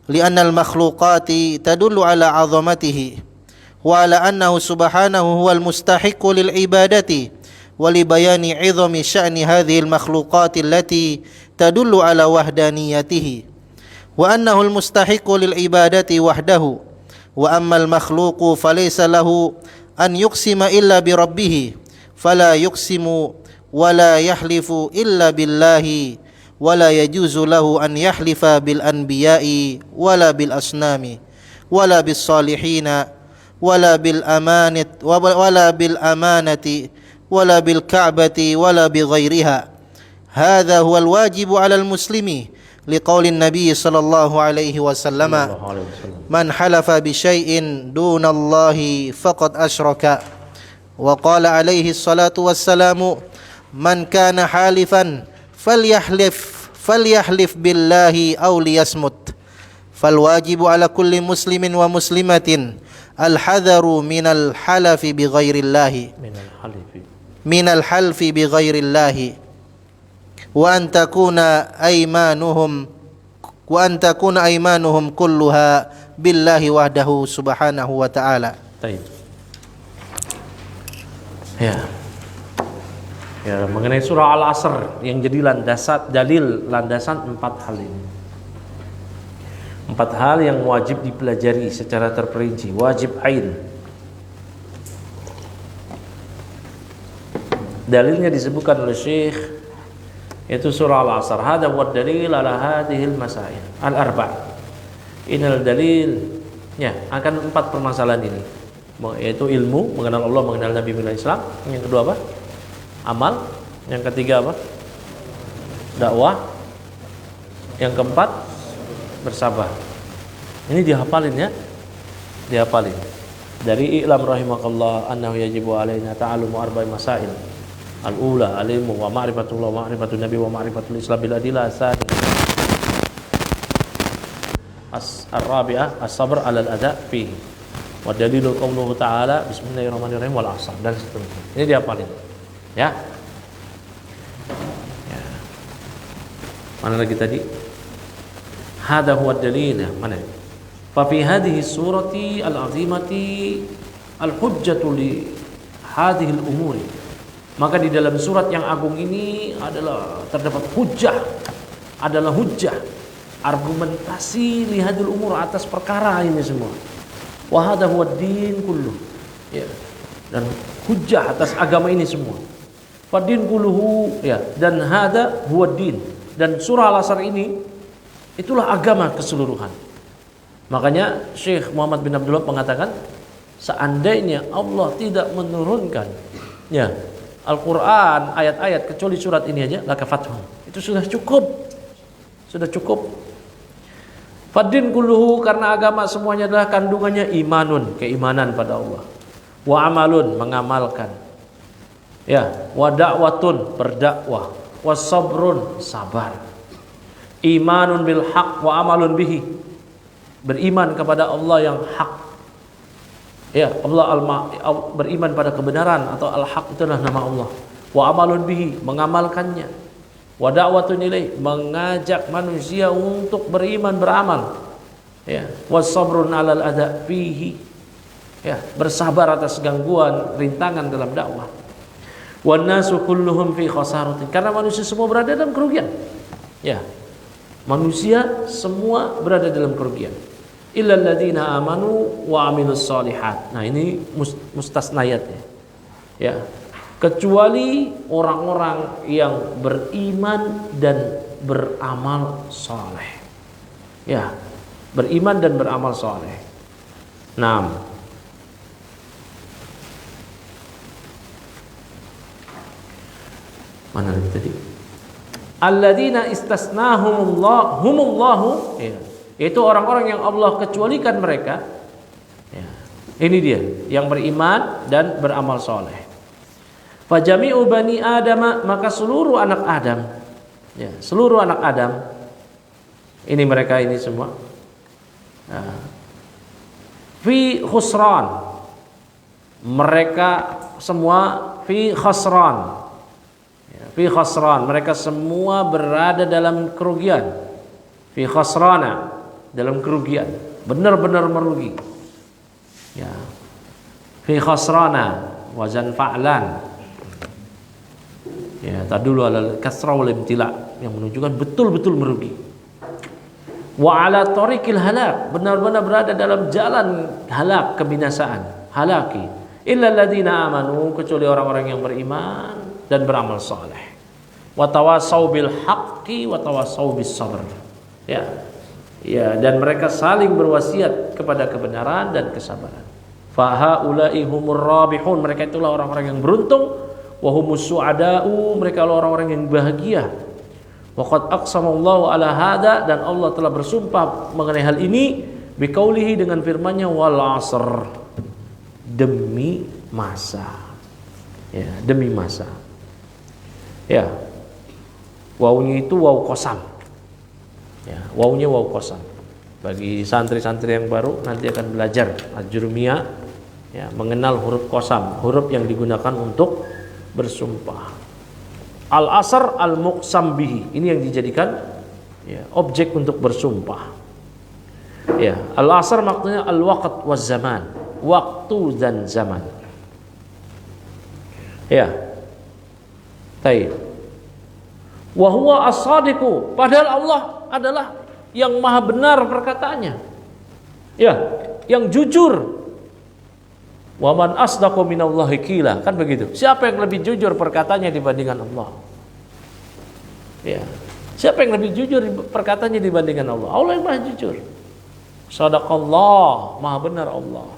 لأن المخلوقات تدل على عظمته وعلى أنه سبحانه هو المستحق للعبادة ولبيان عظم شأن هذه المخلوقات التي تدل على وحدانيته وأنه المستحق للعبادة وحده وأما المخلوق فليس له أن يقسم إلا بربه فلا يقسم ولا يحلف إلا بالله ولا يجوز له أن يحلف بالأنبياء ولا بالأصنام ولا بالصالحين ولا بالأمانة ولا بالكعبة ولا بغيرها هذا هو الواجب على المسلم لقول النبي صلى الله عليه وسلم من حلف بشيء دون الله فقد أشرك وقال عليه الصلاة والسلام من كان حالفا فليحلف بالله أو ليصمت فالواجب على كل مسلم ومسلمة الحذر من الحلف بغير الله وأن تكون أيمانهم كلها بالله وحده سبحانه وتعالى. Ya, mengenai surah Al-Asr yang jadi landasan 4 hal ini. 4 hal yang wajib dipelajari secara terperinci, wajib ain. Dalilnya disebutkan oleh Syekh yaitu surah Al-Asr. Hada huwa dalil ala hadhil masail al-arba'. Inal dalil akan 4 permasalahan ini, yaitu ilmu, mengenal Allah, mengenal Nabi, mengenal Islam. Yang kedua apa? Amal. Yang ketiga apa? Dakwah. Yang keempat bersabar. Ini dihafalin ya. Dihafalin. Dari i'lam rahimakallah annahu yajibu alaina ta'allumu arba'i masail. Al-ula al-ilmu wa ma'rifatullah wa ma'rifatun nabi wa ma'rifatul islam bil adillah tsani. Ar-rabi'ah as-sabr 'ala al-ada' fihi. Wa dalilul qauluhu ta'ala bismillahirrahmanirrahim wal 'asr dan seterusnya. Ini dihafalin. Ya. Mana lagi tadi? Hada huwa dalil. Mana? Fa fi hadhihi surati al-'azimati al-hujjatu li hadhihi al-umuri. Maka di dalam surat yang agung ini terdapat hujjah, argumentasi li hadhihi al-umur atas perkara ini semua. Wa hadha huwa ad-din kullu. Ya. Dan hujjah atas agama ini semua. Fadin kulluhu dan hada huwa din, dan surah Al-Asr ini itulah agama keseluruhan. Makanya Syekh Muhammad bin Abdullah mengatakan seandainya Allah tidak menurunkan Al-Quran ayat-ayat kecuali surat ini aja lakafathum, itu sudah cukup. Fadin kulluhu, karena agama semuanya adalah kandungannya imanun, keimanan pada Allah, wa amalun, mengamalkan, wa da'watun, berdakwah, wa sabrun, sabar, imanun bil haq wa amalun bihi, beriman kepada Allah yang hak. Beriman pada kebenaran atau al-haq, itu adalah nama Allah. Wa amalun bihi, mengamalkannya. Wa da'watun ilaih, mengajak manusia untuk beriman, beramal. Wa sabrun 'alal ada' fihi, bersabar atas gangguan, rintangan dalam dakwah. Wan nasu kulluhum fi khasaratin, karena manusia semua berada dalam kerugian. Manusia semua berada dalam kerugian. Illal ladzina amanu wa amilus shalihat. Nah, ini mustasnayatnya. Kecuali orang-orang yang beriman dan beramal saleh. beriman dan beramal soleh. Naam. Mana tadi? Alladzina istasnahumullahu, ya, itu orang-orang yang Allah kecualikan mereka. Ya, ini dia yang beriman dan beramal soleh. Fajami'u bani Adam, maka seluruh anak Adam, ya, seluruh anak Adam, ini mereka ini semua, ya, fi khusran, mereka semua fi khasran. Fi khasran, mereka semua berada dalam kerugian. Fi khasrana, dalam kerugian, benar-benar merugi. Ya. Fi khasrana, wazan fa'lan. Ya, tadi dulu ala kasra wal imtila, yang menunjukkan betul-betul merugi. Wa ala tariqil halak, benar-benar berada dalam jalan halak, kebinasaan, halaki. Illa alladziina amanu, kecuali orang-orang yang beriman dan beramal saleh. Wa tawasau bil haqqi wa tawasau bis sabr. Ya. Ya, dan mereka saling berwasiat kepada kebenaran dan kesabaran. Fa haula'i humur rabihun, mereka itulah orang-orang yang beruntung. Wa humus su'ada'u, mereka adalah orang-orang yang bahagia. Wa qad aqsamallahu ala hada, dan Allah telah bersumpah mengenai hal ini biqaulihi, dengan firman-Nya, wal 'asr, demi masa. Ya, demi masa. Ya. Wawunya itu waw qasam. Ya, wawunya waw qasam. Bagi santri-santri yang baru nanti akan belajar Ajrumiyah, ya, mengenal huruf qasam, huruf yang digunakan untuk bersumpah. Al-asr al-muqsam bihi, ini yang dijadikan, ya, objek untuk bersumpah. Ya, al-asr maksudnya al-waqt waz zaman, waktu dan zaman. Ya. Baik. Wa huwa as-sadiqu, padahal Allah adalah yang maha benar perkataannya. Ya, yang jujur. Wa man asdaqu minallahi qila, kan begitu. Siapa yang lebih jujur perkataannya dibandingkan Allah? Ya. Siapa yang lebih jujur perkataannya dibandingkan Allah? Allah yang maha jujur. Sadaqallah, maha benar Allah.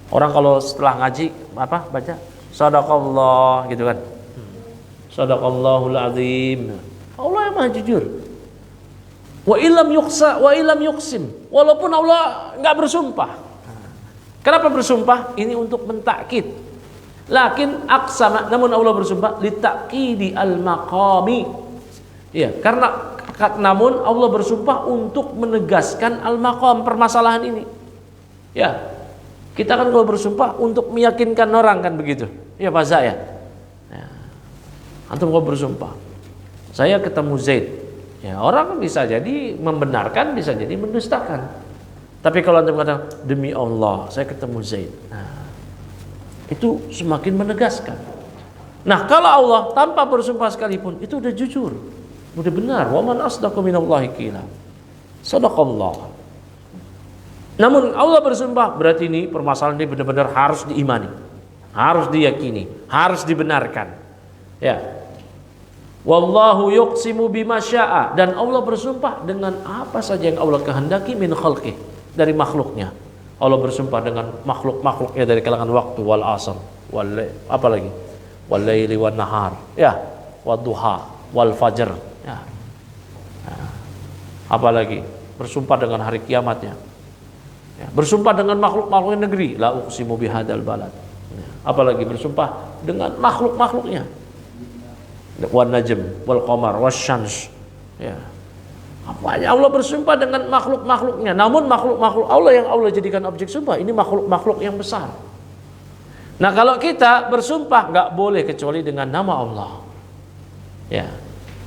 Orang kalau setelah ngaji apa baca? Sadaqallah gitu kan. Sadaqallahul azim. Allah yang maha jujur. Wa illam yuqsim, walaupun Allah enggak bersumpah. Kenapa bersumpah? Ini untuk mentakkid. Lakin aqsama, namun Allah bersumpah litakidi al-maqami. Ya, karena namun Allah bersumpah untuk menegaskan al-maqam, permasalahan ini. Ya. Kita kan kalau bersumpah untuk meyakinkan orang, kan begitu. Ya Pak Zak, ya. Antum kalau bersumpah, saya ketemu Zaid, ya, orang bisa jadi membenarkan, bisa jadi mendustakan. Tapi kalau antum kata demi Allah saya ketemu Zaid, nah, itu semakin menegaskan. Nah, kalau Allah tanpa bersumpah sekalipun, itu udah jujur, udah benar. Wa man asdaqu minallahi qila. Sadaqallah. Namun Allah bersumpah, berarti ini permasalahan ini benar-benar harus diimani, harus diyakini, harus dibenarkan. Ya. Wallahu yuqsimu bima syaa, dan Allah bersumpah dengan apa saja yang Allah kehendaki min khalqih, dari makhluknya. Allah bersumpah dengan makhluk-makhluknya dari kalangan waktu, wal asr, wal apa lagi? Wal laili wan nahar, ya, wadduha, wal fajr, ya. Apa lagi? Bersumpah dengan hari kiamatnya. Ya, bersumpah dengan makhluk-makhluk negeri, la uqsimu bihadzal balad. Ya. Apalagi bersumpah dengan makhluk-makhluknya. Wan najm wal qamar wasyams. Ya. Apanya Allah bersumpah dengan makhluk-makhluknya. Namun makhluk-makhluk Allah yang Allah jadikan objek sumpah, ini makhluk-makhluk yang besar. Nah, kalau kita bersumpah enggak boleh kecuali dengan nama Allah. Ya.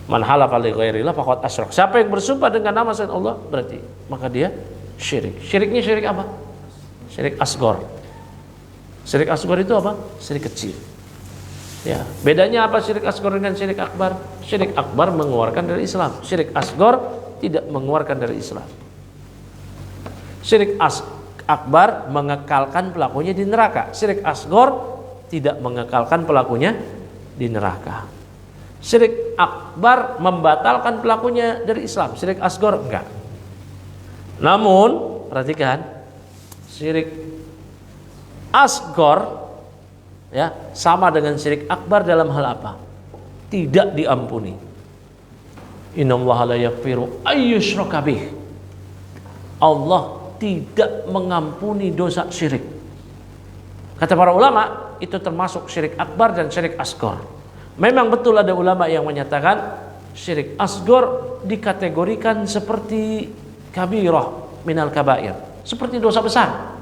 Man halafa li ghairillah faqad asyrak. Siapa yang bersumpah dengan nama selain Allah, berarti maka dia syirik. Syiriknya syirik apa? Syirik asghar. Syirik asghar itu apa? Syirik kecil. Ya, bedanya apa syirik asghar dengan syirik akbar? Syirik akbar mengeluarkan dari Islam. Syirik asghar tidak mengeluarkan dari Islam. Syirik akbar mengekalkan pelakunya di neraka. Syirik asghar tidak mengekalkan pelakunya di neraka. Syirik akbar membatalkan pelakunya dari Islam. Syirik asghar enggak. Namun perhatikan, syirik asghar ya sama dengan syirik akbar dalam hal apa? Tidak diampuni. Innallaha la yaghfiru ayyushraka bih. Allah tidak mengampuni dosa syirik. Kata para ulama, itu termasuk syirik akbar dan syirik asghar. Memang betul ada ulama yang menyatakan syirik asghar dikategorikan seperti kabirah minal kabair, seperti dosa besar.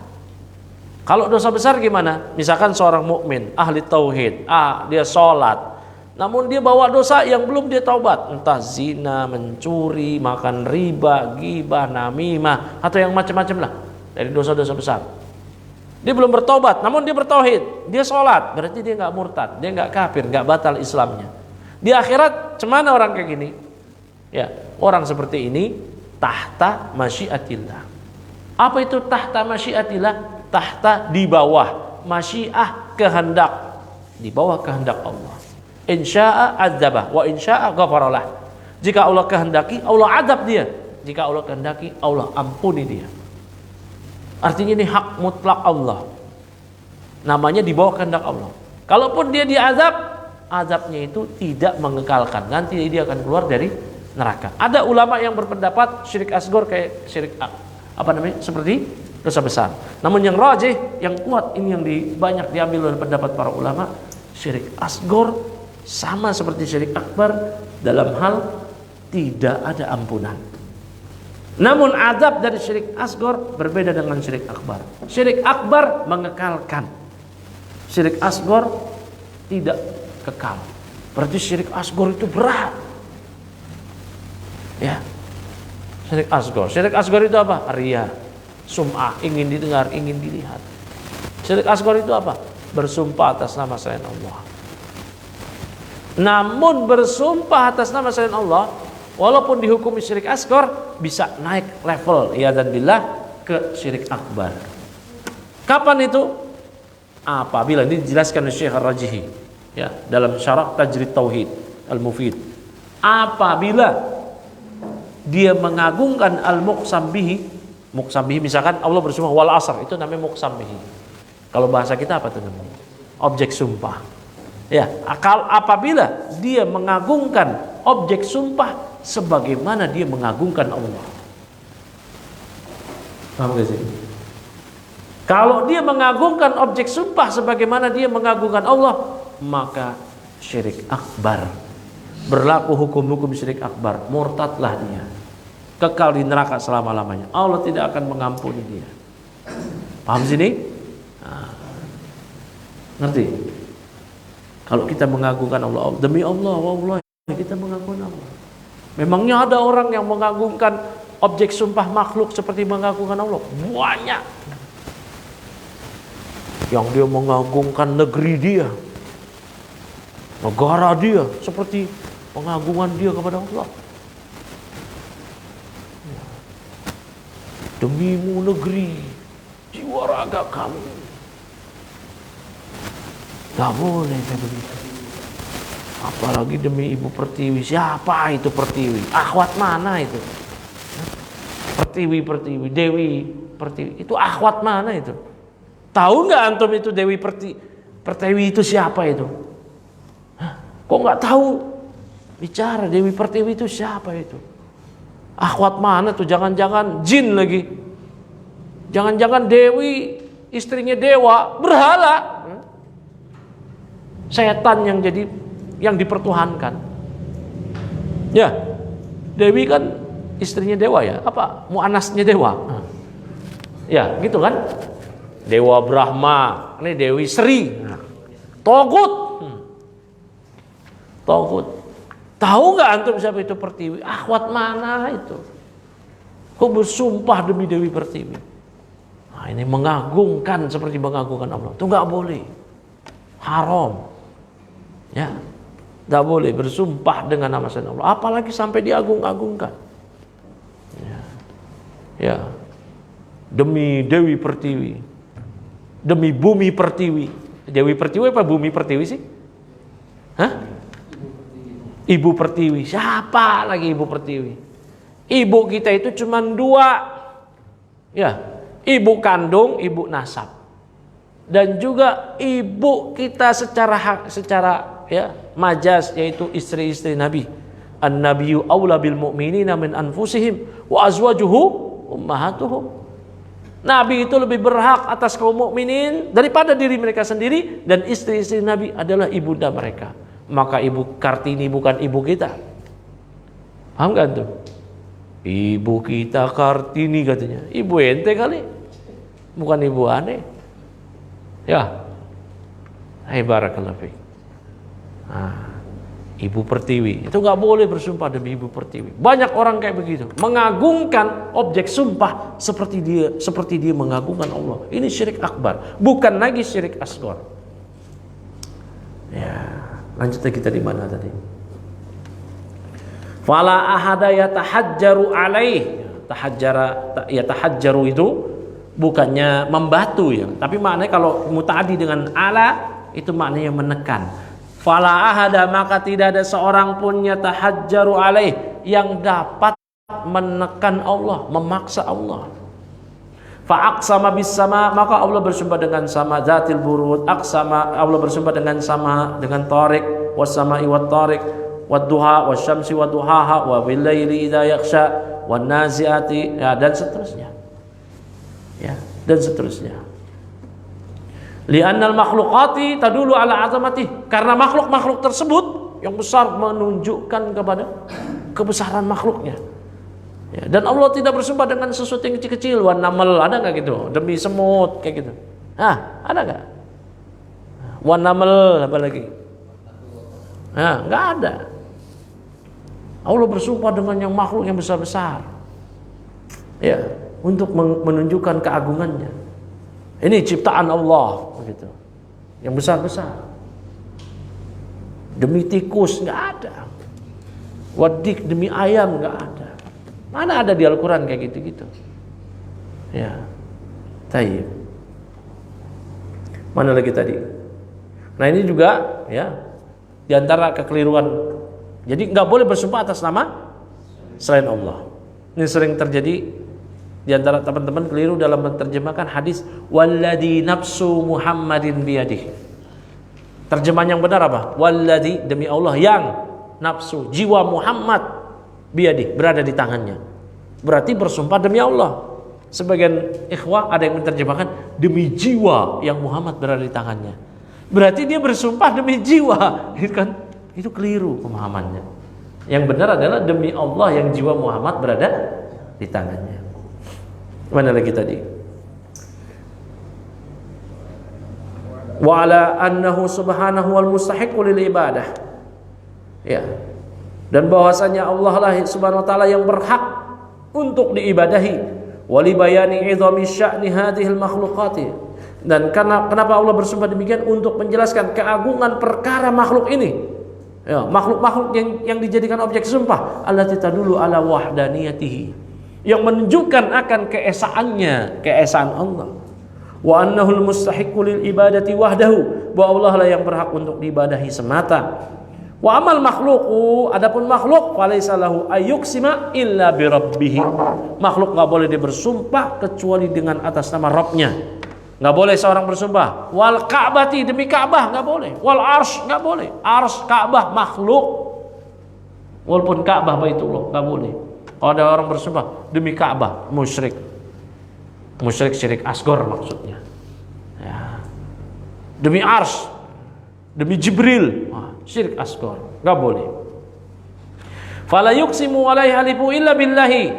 Kalau dosa besar gimana? Misalkan seorang mukmin, ahli tauhid, dia sholat, namun dia bawa dosa yang belum dia taubat, entah zina, mencuri, makan riba, ghibah, namimah, atau yang macam-macam lah dari dosa-dosa besar. Dia belum bertobat, namun dia bertauhid, dia sholat, berarti dia nggak murtad, dia nggak kafir, nggak batal Islamnya. Di akhirat, cemana orang kayak gini? Ya, orang seperti ini tahta masyiatillah. Apa itu tahta masyiatillah? Tahta di bawah, masyiah kehendak, di bawah kehendak Allah. Insya'a adzabah wa insya'a ghafaralah. Jika Allah kehendaki, Allah adab dia. Jika Allah kehendaki, Allah ampuni dia. Artinya ini hak mutlak Allah. Namanya di bawah kehendak Allah. Kalaupun dia diazab, azabnya itu tidak mengekalkan. Nanti dia akan keluar dari neraka. Ada ulama yang berpendapat syirik asghar kayak syirik seperti dosa besar. Namun yang rajih, yang kuat, ini yang banyak diambil oleh pendapat para ulama, syirik asghar sama seperti syirik akbar dalam hal tidak ada ampunan. Namun azab dari syirik asghar berbeda dengan syirik akbar. Syirik akbar mengekalkan, syirik asghar tidak kekal. Berarti syirik asghar itu berat. Ya. Syirik asghar. Syirik asghar itu apa? Riya, sum'ah, ingin didengar, ingin dilihat. Syirik asghar itu apa? Bersumpah atas nama selain Allah. Namun bersumpah atas nama selain Allah, walaupun dihukumi syirik asghar, bisa naik level ya dan billah ke syirik akbar. Kapan itu? Apabila ini dijelaskan oleh Syekh Ar-Rajihi ya dalam syarah Tajrid Tauhid Al-Mufid. Apabila dia mengagungkan al-muqsam bihi, muqsam bihi misalkan Allah bersumpah wal asr, itu namanya muqsam bihi. Kalau bahasa kita apa itu namanya? Objek sumpah. Ya, apabila dia mengagungkan objek sumpah sebagaimana dia mengagungkan Allah. Paham gak sih? Kalau dia mengagungkan objek sumpah sebagaimana dia mengagungkan Allah, maka syirik akbar. Berlaku hukum-hukum syirik akbar, murtadlah dia. Kekal di neraka selama-lamanya. Allah tidak akan mengampuni dia. Paham sini? Nah, ngerti? Kalau kita mengagungkan Allah, demi Allah, wallahi kita mengagungkan Allah. Memangnya ada orang yang mengagungkan objek sumpah makhluk seperti mengagungkan Allah? Banyak. Yang dia mengagungkan negeri dia, negara dia, seperti pengagungan dia kepada Allah. Demimu negeri, jiwa raga kami. Gak boleh kayak begitu. Apalagi demi Ibu Pertiwi. Siapa itu Pertiwi? Akhwat mana itu? Pertiwi, Dewi Pertiwi. Itu akhwat mana itu? Tahu nggak antum itu Dewi Pertiwi itu siapa itu? Hah? Kok nggak tahu? Bicara Dewi Pertiwi itu siapa itu? Akhwat mana tuh? Jangan-jangan jin lagi. Jangan-jangan Dewi istrinya dewa, berhala. Setan yang dipertuhankan. Ya, Dewi kan istrinya dewa ya, apa? Mu'anasnya dewa. Ya, gitu kan? Dewa Brahma, ini Dewi Sri. Togut. Togut. Tahu nggak antum siapa itu Pertiwi? Akhwat mana itu? Kok bersumpah demi Dewi Pertiwi? Nah, ini mengagungkan seperti mengagungkan Allah. Itu nggak boleh. Haram. Ya, tidak boleh bersumpah dengan nama selain Allah, apalagi sampai diagung-agungkan. Ya, demi Dewi Pertiwi, demi Bumi Pertiwi. Dewi Pertiwi apa Bumi Pertiwi sih? Hah? Ibu Pertiwi. Siapa lagi Ibu Pertiwi? Ibu kita itu cuma dua, Ya, ibu kandung, ibu nasab. Dan juga ibu kita secara ya majaz, yaitu istri-istri Nabi. An-nabiyyu aula bil mu'minina min anfusihim wa azwajuhu ummahatuhum. Nabi itu lebih berhak atas kaum mukminin daripada diri mereka sendiri, dan istri-istri Nabi adalah ibunda mereka. Maka Ibu Kartini bukan ibu kita. Paham kan tuh? Ibu kita Kartini katanya. Ibu ente kali. Bukan ibu aneh. Ya. Barakallahu fiik. Ibu Pertiwi itu nggak boleh bersumpah demi Ibu Pertiwi. Banyak orang kayak begitu, mengagungkan objek sumpah seperti dia mengagungkan Allah. Ini syirik akbar, bukan lagi syirik asghar. Ya, lanjut kita di mana tadi? Fala ahada yatahajjaru alaih. Tahajjaru itu bukannya membatu ya, tapi maknanya kalau mutaaddi dengan ala itu maknanya menekan. Fala ahada, maka tidak ada seorang pun yatahajjaru alaih yang dapat menekan Allah, memaksa Allah. Fa aqsama bis sama, maka Allah bersumpah dengan sama, zatil burud. Aqsama, Allah bersumpah dengan sama, dengan tariq, was sama'i wat tariq, wad duha, was syamsi wad duhaha, wa bil laili idza yaghsha, wan naziati, ya, dan seterusnya. Ya, dan seterusnya. Li'annal makhluqati tadulu ala azamatih, karena makhluk-makhluk tersebut yang besar menunjukkan kepada kebesaran makhluknya. Ya, dan Allah tidak bersumpah dengan sesuatu yang kecil-kecil. Wan namal, ada nggak gitu? Demi semut kayak gitu. Ada nggak? Wan namal apa lagi? Nggak ada. Allah bersumpah dengan yang makhluk yang besar-besar. Ya, untuk menunjukkan keagungannya. Ini ciptaan Allah begitu. Yang besar-besar. Demi tikus nggak ada. Wadik demi ayam nggak ada. Mana ada di Al-Qur'an kayak gitu-gitu. Ya. Tayyib. Mana lagi tadi? Nah, ini juga ya di antara kekeliruan. Jadi nggak boleh bersumpah atas nama selain Allah. Ini sering terjadi di antara teman-teman keliru dalam menerjemahkan hadis walladzi nafsu Muhammadin biyadihi. Terjemahan yang benar apa? Walladzi, demi Allah yang nafsu, jiwa Muhammad biyadihi, berada di tangannya. Berarti bersumpah demi Allah. Sebagian ikhwah ada yang menerjemahkan demi jiwa yang Muhammad berada di tangannya. Berarti dia bersumpah demi jiwa. Itu kan, itu keliru pemahamannya. Yang benar adalah demi Allah yang jiwa Muhammad berada di tangannya. Mana lagi tadi? Wa ala annahu subhanahu wal mustahiqu lil ibadah. Ya. Dan bahwasanya Allah lah subhanahu wa ta'ala yang berhak untuk diibadahi. Wa li bayani 'idhami sya'ni hadhil makhluqati. Dan kenapa Allah bersumpah demikian? Untuk menjelaskan keagungan perkara makhluk ini. Ya, makhluk-makhluk yang dijadikan objek sumpah, allati tadullu ala wahdaniyatihi, yang menunjukkan akan keesaannya, keesaan Allah. Wa annahul mustahiqqu lil ibadati wahdahu, bahwa Allah lah yang berhak untuk diibadahi semata. Wa amal makhluqu, adapun makhluk, falaysa lahu ayyuksima illa bi rabbih. Makhluk enggak boleh dia bersumpah kecuali dengan atas nama Rabbnya. Enggak boleh seorang bersumpah wal ka'bati, demi Ka'bah enggak boleh. Wal arsy enggak boleh. Arsy, Ka'bah makhluk. Walaupun Ka'bah Baitullah enggak boleh. Kalau ada orang bersumpah demi Ka'bah, musyrik. Musyrik syirik asghar maksudnya. Ya. Demi Arsy, demi Jibril, syirik asghar, enggak boleh. Fala yuqsimu alaihi halifu illa billahi.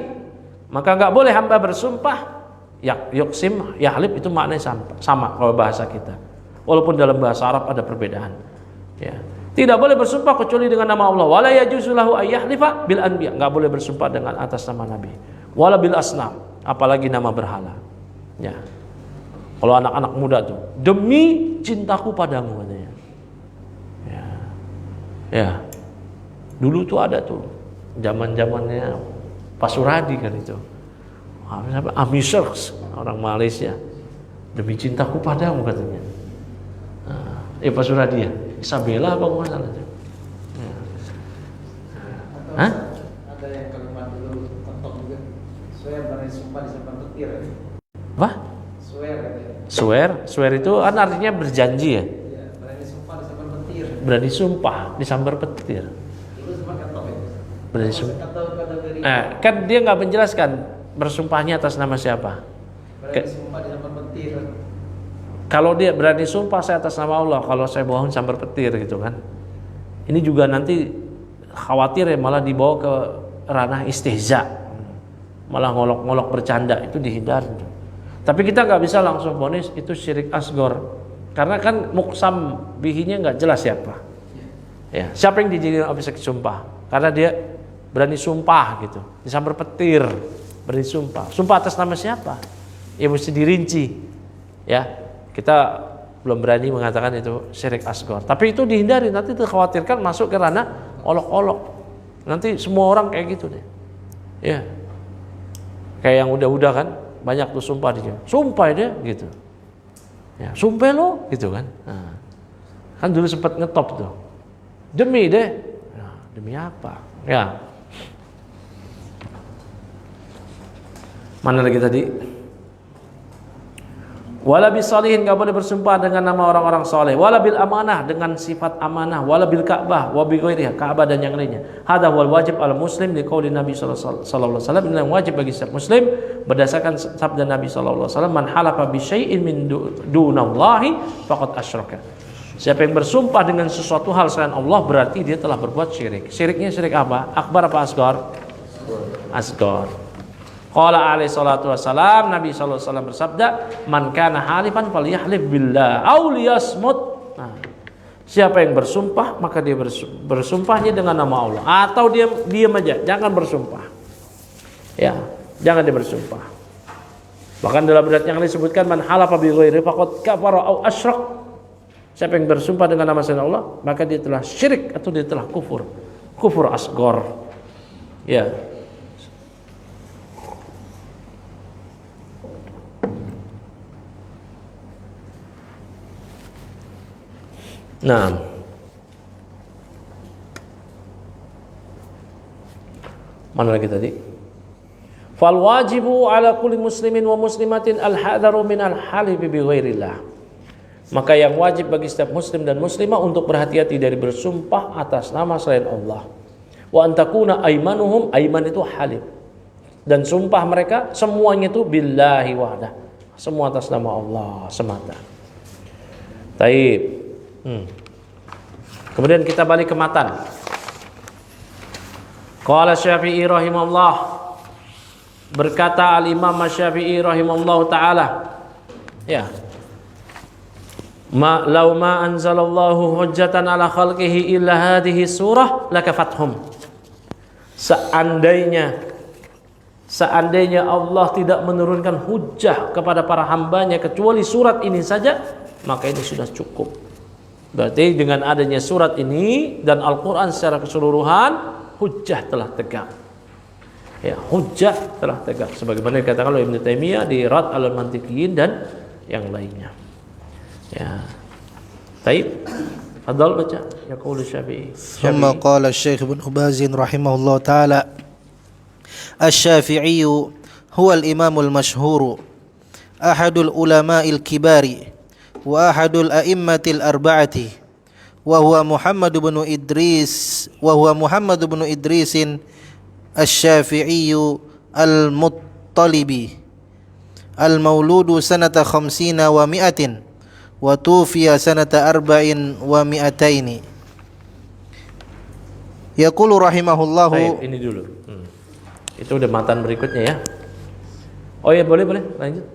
Maka enggak boleh hamba bersumpah. Yuqsim, yahlif itu maknanya sama kalau bahasa kita. Walaupun dalam bahasa Arab ada perbedaan. Ya. Tidak boleh bersumpah kecuali dengan nama Allah. Wala yajuzu lahu ayyahlifa bil anbiya. Enggak boleh bersumpah dengan atas nama nabi. Wala bil asnam, apalagi nama berhala. Ya. Kalau anak-anak muda tuh, demi cintaku padamu katanya. Ya. Ya. Dulu tuh ada tuh zaman-zamannya Pak Suradi kan itu. Amisers, orang Malaysia. Demi cintaku padamu katanya. Pak Suradi ya. Isabella apa masalah itu? Ya. Hah? Ada yang kalimat dulu kontok juga. Saya berani sumpah di depan petir. Swear itu kan artinya berjanji ya. Berani sumpah disambar petir. Berani sumpah. Kan dia nggak menjelaskan bersumpahnya atas nama siapa. Kalau dia berani sumpah saya atas nama Allah, kalau saya bohong sambar petir gitu kan. Ini juga nanti khawatir ya malah dibawa ke ranah istihza, malah ngolok-ngolok bercanda, itu dihindari. Tapi kita nggak bisa langsung vonis itu syirik asgor, karena kan muqsam bihinya nggak jelas siapa. Ya, siapa yang dijadikan objek sumpah? Karena dia berani sumpah gitu, disambar petir, berani sumpah. Sumpah atas nama siapa? Ya mesti dirinci. Ya, kita belum berani mengatakan itu syirik asgor. Tapi itu dihindari, nanti dikhawatirkan masuk ke ranah olok-olok. Nanti semua orang kayak gitu deh. Ya, kayak yang udah-udah kan. Banyak tuh sumpah dia, sumpah dia gitu, ya sumpah lo gitu kan. Nah, kan dulu sempat ngetop tuh, demi deh, nah, demi apa? Ya, mana lagi tadi? Wala bisalihin, gak boleh bersumpah dengan nama orang-orang soleh. Wala bil amanah, dengan sifat amanah. Wala bil Ka'bah, wa bi ghairiha, Ka'bah dan yang lainnya. Hadza wal wajib al muslim li qauli Nabi sallallahu alaihi wasallam. Ini yang wajib bagi setiap muslim berdasarkan sabda Nabi sallallahu alaihi wasallam, man halafa bi syai'in min dunallahi faqad asyraka. Siapa yang bersumpah dengan sesuatu hal selain Allah berarti dia telah berbuat syirik. Syiriknya syirik apa? Akbar apa asghar? Asghar. Qala alaihi salatu wassalam, Nabi sallallahu alaihi wasallam bersabda, man kana halifan falyahlif billah aw liyasmut. Nah, siapa yang bersumpah maka dia bersumpahnya dengan nama Allah, atau dia diam aja, jangan bersumpah. Ya, jangan dia bersumpah. Bahkan dalam riwayat yang lain disebutkan man halafa bi ghairi faqad kafara aw asyrak. Siapa yang bersumpah dengan nama selain Allah maka dia telah syirik atau dia telah kufur. Kufur asghar. Ya. Nah, mana lagi tadi? Fal wajibu ala kulli muslimin wa muslimatin al-hadaru min al-halifi bi ghairillah. Maka yang wajib bagi setiap muslim dan muslimah untuk berhati-hati dari bersumpah atas nama selain Allah. Wa antakuna aimanuhum, aiman itu halif. Dan sumpah mereka semuanya itu billahi wahdah. Semua atas nama Allah semata. Taib. Kemudian kita balik ke matan. Qala Syafi'i rahimahullah, berkata al-Imam Syafi'i rahimahullah taala, ya, law ma anzalallahu hujjatan ala khalqihi illa hadhihi surah lakafathum. Seandainya Allah tidak menurunkan hujjah kepada para hambanya kecuali surat ini saja, maka ini sudah cukup. Berarti dengan adanya surat ini dan Al-Quran secara keseluruhan, hujjah telah tegak. Ya, hujjah telah tegak. Sebagaimana dikatakan oleh Ibnu Taimiyah di Rad al-Mantiqiyin dan yang lainnya. Ya. Taib. Fadhal baca. Yaqulu Syafi'i. Thumma qala Syekh Ibn Baz rahimahullah taala, Asy-Syafi'i huwa al-imamul masyhur, ahadul ulama'il kibari, wa ahadul a'immatil arba'ati, wa huwa Muhammad bin Idris asy-Syafi'i al-Muttalibi al-mauludu sanata 50 wa 100 wa tufiya sanata 40 wa 200. Yaqulu rahimahullahu. Baik, ini dulu. Itu udah matan berikutnya ya. Oh ya, boleh lanjut.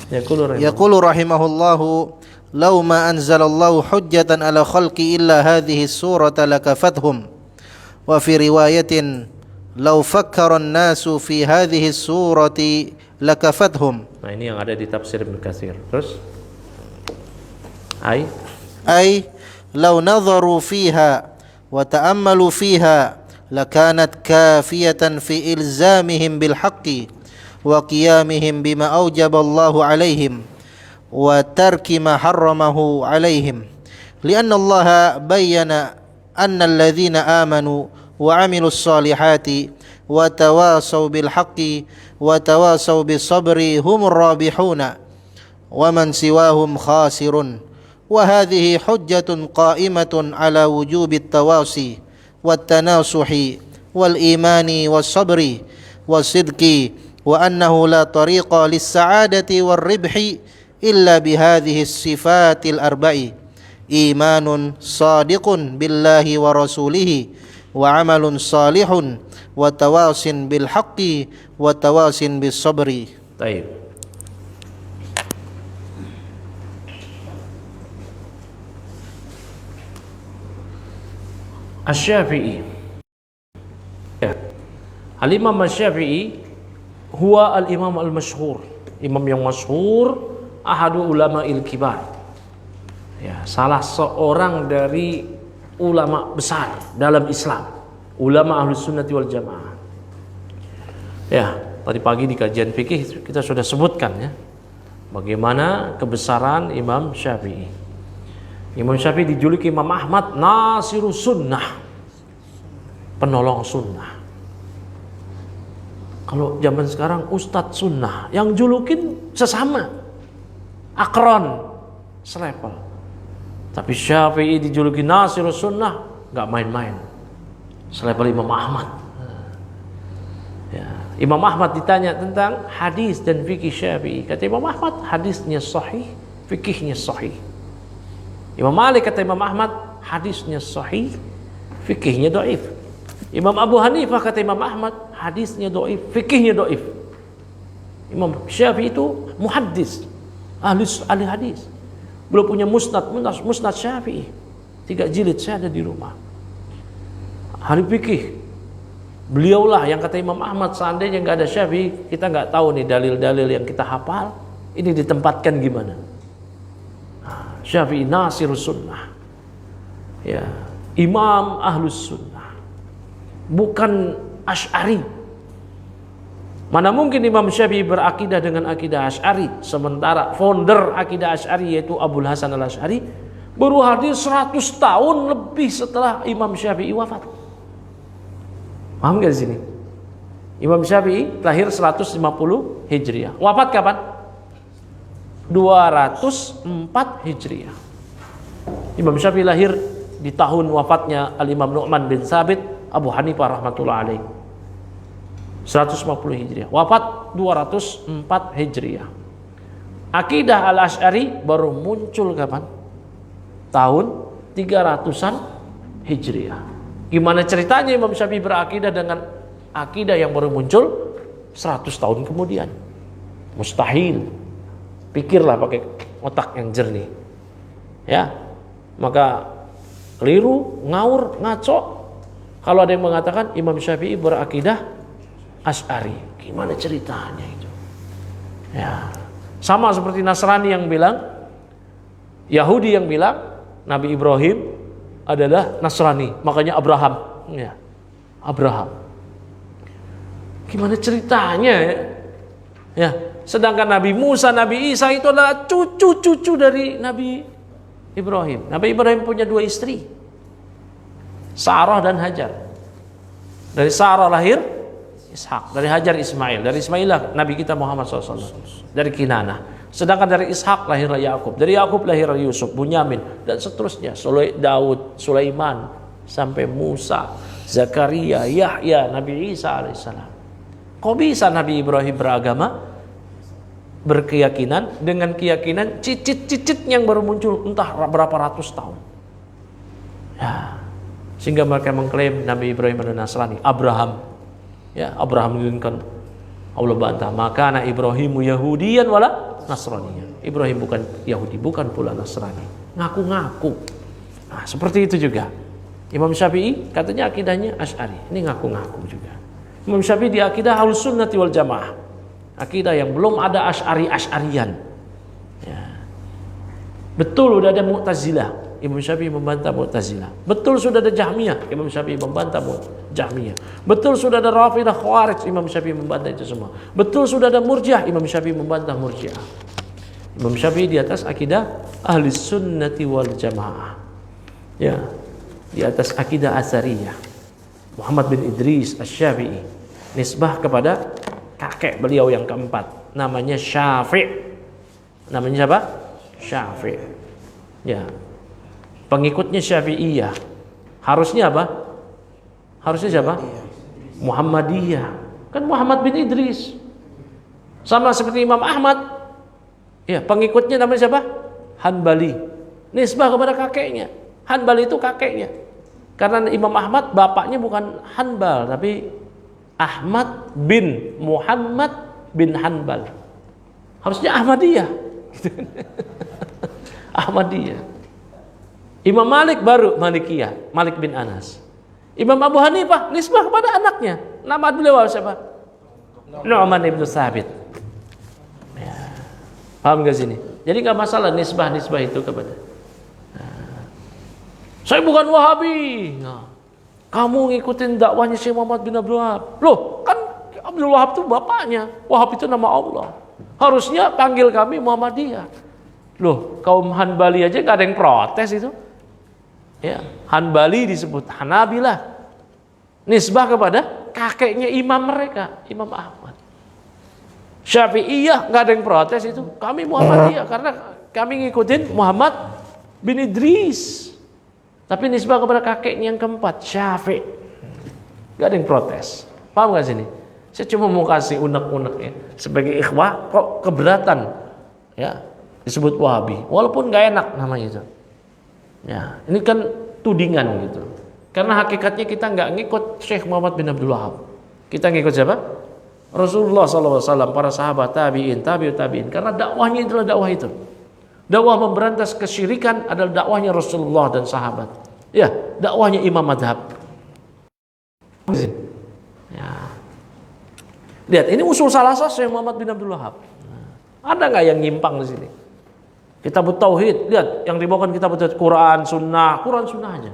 Yaqulu rahimahullahu, law ma anzalallahu hujjatan ala khalqi illa hadhihi surata lakafathum. Wa fi riwayatin law fakkara an-nasu fi hadhihi surati lakafathum. Nah, ini yang ada di tafsir Ibnu Katsir. Terus ay law nadharu fiha wa ta'ammalu fiha lakanat kafiyatan fi ilzamihim bil haqqi wa qiyamihim bima aujaballahu alaihim wa tarki ma harramahu alaihim, lianna Allah bayyana anna alladhina amanu wa amilus salihati wa tawasaw bil haqqi wa tawasaw bis sabri humur rabihuna ومن سواهم خاسر وهذه حجة قائمة على وجوب التواصي والتناصح والإيمان والصبر والصدق وأنه لا طريق للسعادة والربح إلا بهذه الصفات الأربع إيمان صادق بالله ورسوله وعمل صالح وتواص بالحق وتواص بالصبر. طيب. Asy-Syafi'i. Ya. Al-Imam Asy-Syafi'i huwa al-imam al-masyhur, imam yang masyhur, ahadu ulama'il kibar. Ya, salah seorang dari ulama besar dalam Islam, ulama Ahlus Sunnati wal Jamaah. Ya, tadi pagi di kajian fikih kita sudah sebutkan ya, bagaimana kebesaran Imam Syafi'i. Imam Syafi'i dijuluki Imam Ahmad Nasirus Sunnah, penolong sunnah. Kalau zaman sekarang Ustadz Sunnah, yang julukin sesama, akron, selevel. Tapi Syafi'i dijuluki Nasirus Sunnah, nggak main-main, selevel Imam Ahmad. Ya. Imam Ahmad ditanya tentang hadis dan fikih Syafi'i, kata Imam Ahmad hadisnya sahih, fikihnya sahih. Imam Malik kata Imam Ahmad hadisnya sahih, fikihnya dhaif. Imam Abu Hanifah kata Imam Ahmad hadisnya dhaif, fikihnya dhaif. Imam Syafi'i itu muhaddis, ahli hadis. Belum punya musnad Syafi'i. 3 jilid saya ada di rumah. Ahli fikih. Beliaulah yang kata Imam Ahmad, seandainya nggak ada Syafi'i, kita nggak tahu nih dalil-dalil yang kita hafal ini ditempatkan gimana. Syafi'i Nasirus Sunnah, ya, Imam Ahlus Sunnah, bukan Asy'ari. Mana mungkin Imam Syafi'i berakidah dengan akidah Asy'ari, sementara founder akidah Asy'ari yaitu Abul Hasan al-Asy'ari baru hadir 100 tahun lebih setelah Imam Syafi'i wafat. Paham gak di sini? Imam Syafi'i lahir 150 Hijriah, wafat kapan? 204 Hijriah. Imam Syafi'i lahir di tahun wafatnya Al-Imam Nu'man bin Sabit Abu Hanifah rahmatullah alaih, 150 Hijriah. Wafat 204 Hijriah. Akidah Al-Asy'ari baru muncul kapan? Tahun 300-an Hijriah. Gimana ceritanya Imam Syafi'i berakidah dengan akidah yang baru muncul 100 tahun kemudian? Mustahil. Pikirlah pakai otak yang jernih. Ya. Maka keliru, ngawur, ngaco kalau ada yang mengatakan Imam Syafi'i berakidah Asy'ari. Gimana ceritanya itu? Ya. Sama seperti Nasrani yang bilang, Yahudi yang bilang Nabi Ibrahim adalah Nasrani, makanya Abraham. Ya. Abraham. Gimana ceritanya ya? Ya. Sedangkan Nabi Musa, Nabi Isa itu adalah cucu-cucu dari Nabi Ibrahim. Nabi Ibrahim punya 2 istri, Sarah dan Hajar. Dari Sarah lahir Ishak, dari Hajar Ismail, dari Ismail lah Nabi kita Muhammad SAW, dari Kinanah. Sedangkan dari Ishak lahirlah Yakub, dari Yakub lahirlah Yusuf, Bunyamin, dan seterusnya. Daud, Sulaiman, sampai Musa, Zakaria, Yahya, Nabi Isa alaihissalam. Kok bisa Nabi Ibrahim beragama, berkeyakinan dengan keyakinan cicit-cicit yang baru muncul entah berapa ratus tahun. Ya. Sehingga mereka mengklaim Nabi Ibrahim adalah Nasrani. Abraham, ya, Abraham kan Allah bantah, maka anak Ibrahimu Yahudiyan wala Nasraniyan. Ibrahim bukan Yahudi, bukan pula Nasrani. Ngaku-ngaku. Nah, seperti itu juga. Imam Syafi'i katanya akidahnya Asy'ari. Ini ngaku-ngaku juga. Imam Syafi'i di akidah Ahlus Sunnati wal Jamaah. Akidah yang belum ada Asy'ari-Asy'arian. Ya. Betul sudah ada Mu'tazilah, Imam Syafi'i membantah Mu'tazilah. Betul sudah ada Jahmiyah, Imam Syafi'i membantah Jahmiyah. Betul sudah ada Rafidah, Khawarij, Imam Syafi'i membantah itu semua. Betul sudah ada Murji'ah, Imam Syafi'i membantah Murji'ah. Imam Syafi'i di atas akidah Ahlus Sunnati wal Jamaah. Ya, di atas akidah Atsariyah. Muhammad bin Idris Asy-Syafi'i, nisbah kepada kakek beliau yang keempat, namanya Syafi'. Namanya siapa? Syafi'i. Ya. Pengikutnya Syafi'iyah. Harusnya apa? Harusnya siapa? Muhammadiyah. Kan Muhammad bin Idris. Sama seperti Imam Ahmad. Ya, pengikutnya namanya siapa? Hanbali. Nisbah kepada kakeknya. Hanbali itu kakeknya. Karena Imam Ahmad bapaknya bukan Hanbal, tapi Ahmad bin Muhammad bin Hanbal. Harusnya Ahmadiyah. Ahmadiyah. Imam Malik baru Malikiyah, Malik bin Anas. Imam Abu Hanifah nisbah kepada anaknya. Nama beliau siapa? Nu'man ibn Thabit. Ya. Paham gak sini? Jadi gak masalah nisbah itu kepada. Saya bukan Wahabi. Kamu ngikutin dakwahnya Syekh Muhammad bin Abdul Wahab. Loh, kan Abdul Wahab itu bapaknya. Wahab itu nama Allah. Harusnya panggil kami Muhammadiyah. Loh, kaum Hanbali aja gak ada yang protes itu. Ya, Hanbali disebut Hanabilah. Nisbah kepada kakeknya imam mereka, Imam Ahmad. Syafi'iyah gak ada yang protes itu. Kami Muhammadiyah karena kami ngikutin Muhammad bin Idris. Tapi nisbah kepada kakeknya yang keempat, Syafi'i. Gak ada yang protes. Paham gak sini? Saya cuma mau kasih unek-unek ya. Sebagai ikhwah kok keberatan ya disebut Wahabi. Walaupun gak enak namanya itu. Ya, ini kan tudingan gitu. Karena hakikatnya kita nggak ngikut Syekh Muhammad bin Abdul Wahab. Kita ngikut siapa? Rasulullah SAW, para sahabat, tabi'in, tabi'ut tabi'in. Karena dakwahnya adalah dakwah itu. Dakwah memberantas kesyirikan adalah dakwahnya Rasulullah dan sahabat. Ya, dakwahnya imam madhab. Ya. Lihat, ini usul salasah Syekh Muhammad bin Abdul Wahab. Ada nggak yang nyimpang di sini? Kitab Tauhid, lihat yang dibawakan kitab Tauhid, Quran Sunnah aja.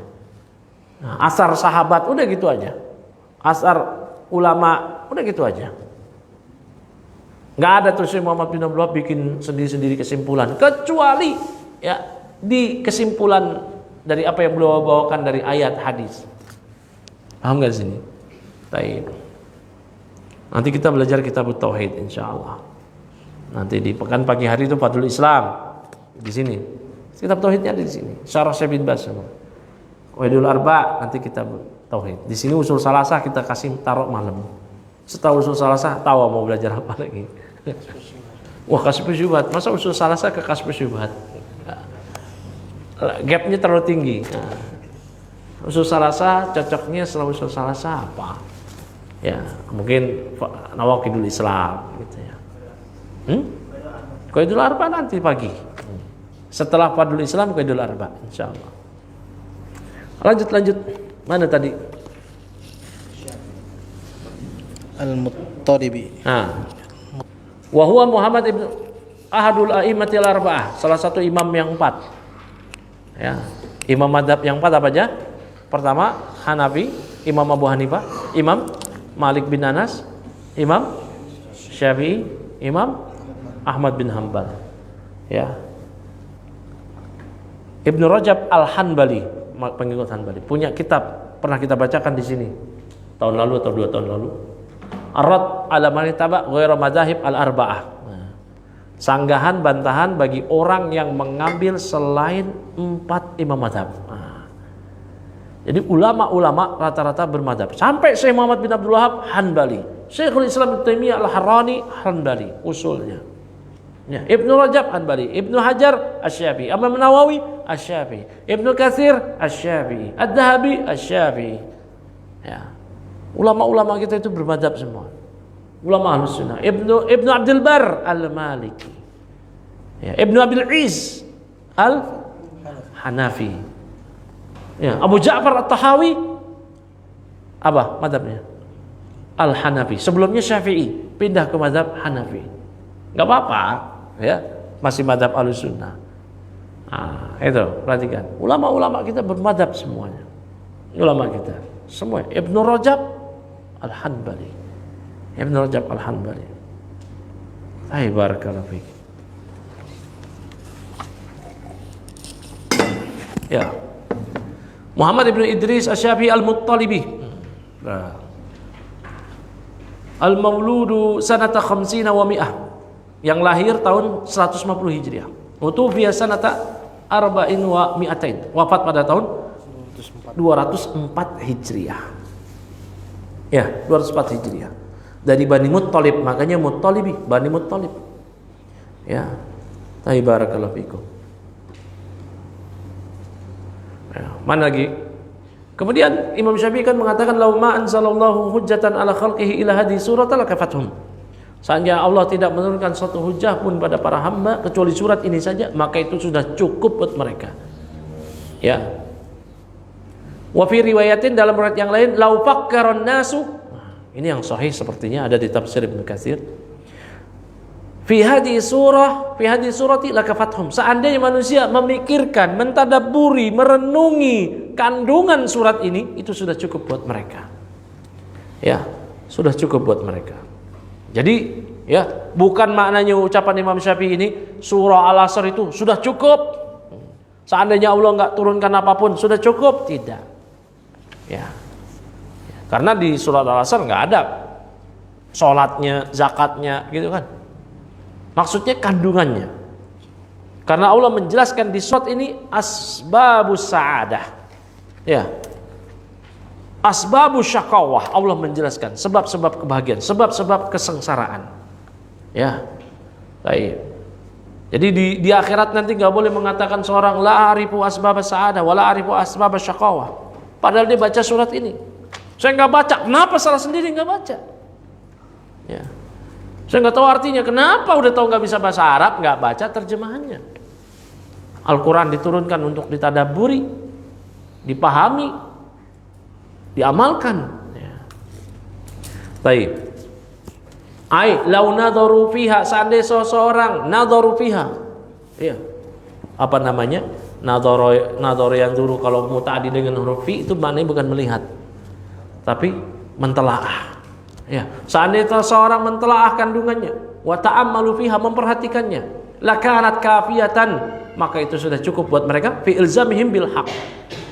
Nah, asar sahabat, udah gitu aja. Asar ulama, udah gitu aja. Nggak ada terus Muhammad bin Abdul Wahab bikin sendiri-sendiri kesimpulan, kecuali ya di kesimpulan dari apa yang beliau bawakan dari ayat hadis. Paham nggak di sini? Baik. Nanti kita belajar kitab Tauhid, insyaallah. Nanti di pekan pagi hari itu Fadlul Islam. Di sini kitab tauhidnya ada di sini. Syarah Syekh bin Baz. Qaidul Arba nanti kitab tauhid. Di sini usul salasah kita kasih taruh malam. Setelah usul salasah tahu mau belajar apa lagi. Wah, kasih syubhat. Masa usul salasah ke kasih syubhat? Gapnya terlalu tinggi. Nah, usul salasah cocoknya setelah usul salasah apa? Ya, mungkin Nawaqidul Islam gitu ya. Qaidul Arba nanti pagi. Setelah Fadlul Islam Qaidul Arba, insyaallah. Lanjut. Mana tadi? Al-Muttalibi. Nah. Wa huwa Muhammad ibn Ahadul A'immatil Arba'ah, salah satu imam yang 4. Ya. Imam madhab yang 4 apa aja? Pertama, Hanafi, Imam Abu Hanifah, Imam Malik bin Anas, Imam Syafi'i, Imam Ahmad bin Hanbal. Ya. Ibnu Rajab Al-Hanbali, pengikut Hanbali, punya kitab pernah kita bacakan di sini tahun lalu atau 2 tahun lalu. Ar-Rad 'ala man ittaba' ghairu madzahib al-arba'ah. Sanggahan bantahan bagi orang yang mengambil selain 4 imam mazhab. Jadi ulama-ulama rata-rata bermadzhab. Sampai Syekh Muhammad bin Abdul Wahab Hanbali, Syekhul Islam Ibnu Taimiyah Al-Harrani Hanbali usulnya. Ya, Ibnu Rajab Hanbali, Ibnu Hajar Asy-Syafi'i, Imam Nawawi Asy-Syafi'i, Ibnu Katsir Asy-Syafi'i, Ad-Dhahabi Asy-Syafi'i. Ya. Ulama-ulama kita itu bermadzhab semua. Ulama Ahlus Sunnah. Ibnu Abdul Bar Al-Maliki. Ya, Ibnu Abil Iz Al-Hanafi. Ya, Abu Ja'far At-Tahawi apa madzhabnya? Al-Hanafi. Sebelumnya Syafi'i, pindah ke madzhab Hanafi. Enggak apa-apa. Ya, masih madzhab Ahlussunnah. Nah, itu perhatikan. Ulama-ulama kita bermadzhab semuanya. Ulama kita semua. Ibnu Rajab Al-Hanbali. Ibnu Rajab Al-Hanbali. Hai barakallahu fiik. Ya. Muhammad ibn Idris Asy-Syafi'i Al-Muttalibi. Nah. Al-Mauludu sanata 50 wa 100. yang lahir tahun 150 Hijriah. Utufiya sanata arba'in wa mi'atain. Wafat pada tahun 204 Hijriah. Ya, 204 Hijriah. Dari Bani Muttalib, makanya Muttalibi, Bani Muttalib. Ya. Barakallahu fikum. Ya, mana lagi? Kemudian Imam Syafi'i kan mengatakan law ma anzalallahu hujjatan ala khalqihi ila hadhihi surata lakafathum. Seandainya Allah tidak menurunkan suatu hujah pun pada para hamba kecuali surat ini saja, maka itu sudah cukup buat mereka. Ya. Wa fi riwayatin, dalam riwayat yang lain, lau fakkaron nasu. Ini yang sahih sepertinya ada di tafsir Ibnu Katsir. Fi hadhihi surati lakafathum. Seandainya manusia memikirkan, mentadabburi, merenungi kandungan surat ini, itu sudah cukup buat mereka. Ya, sudah cukup buat mereka. Jadi, ya, bukan maknanya ucapan Imam Syafi'i ini surah Al-Asr itu sudah cukup. Seandainya Allah enggak turunkan apapun sudah cukup, tidak. Ya. Karena di surat Al-Asr enggak ada salatnya, zakatnya, gitu kan. Maksudnya kandungannya. Karena Allah menjelaskan di surat ini asbabus sa'adah. Ya. Asbabus syaqawah, Allah menjelaskan sebab-sebab kebahagiaan, sebab-sebab kesengsaraan. Ya. Baik. Jadi di akhirat nanti enggak boleh mengatakan seorang la arifu asbabas sa'adah wala arifu asbabas syaqawah. Padahal dia baca surat ini. Saya enggak baca. Kenapa salah sendiri enggak baca? Ya. Saya nggak tahu artinya. Kenapa udah tahu nggak bisa bahasa Arab, nggak baca terjemahannya? Al-Quran diturunkan untuk ditadaburi, dipahami, diamalkan. Ya. Baik. Lau nadharu fiha, seandainya seseorang nadharu fiha. Iya. Apa namanya? Nadharu yang dulu kalau muta'addi dengan huruf fi itu maknanya bukan melihat, tapi mentelaah. Ya, seandainya seorang mentelaah kandungannya, wa ta'ammalu fiha, memperhatikannya, lakanat kafiyatan, maka itu sudah cukup buat mereka fi ilzamihim bil haq.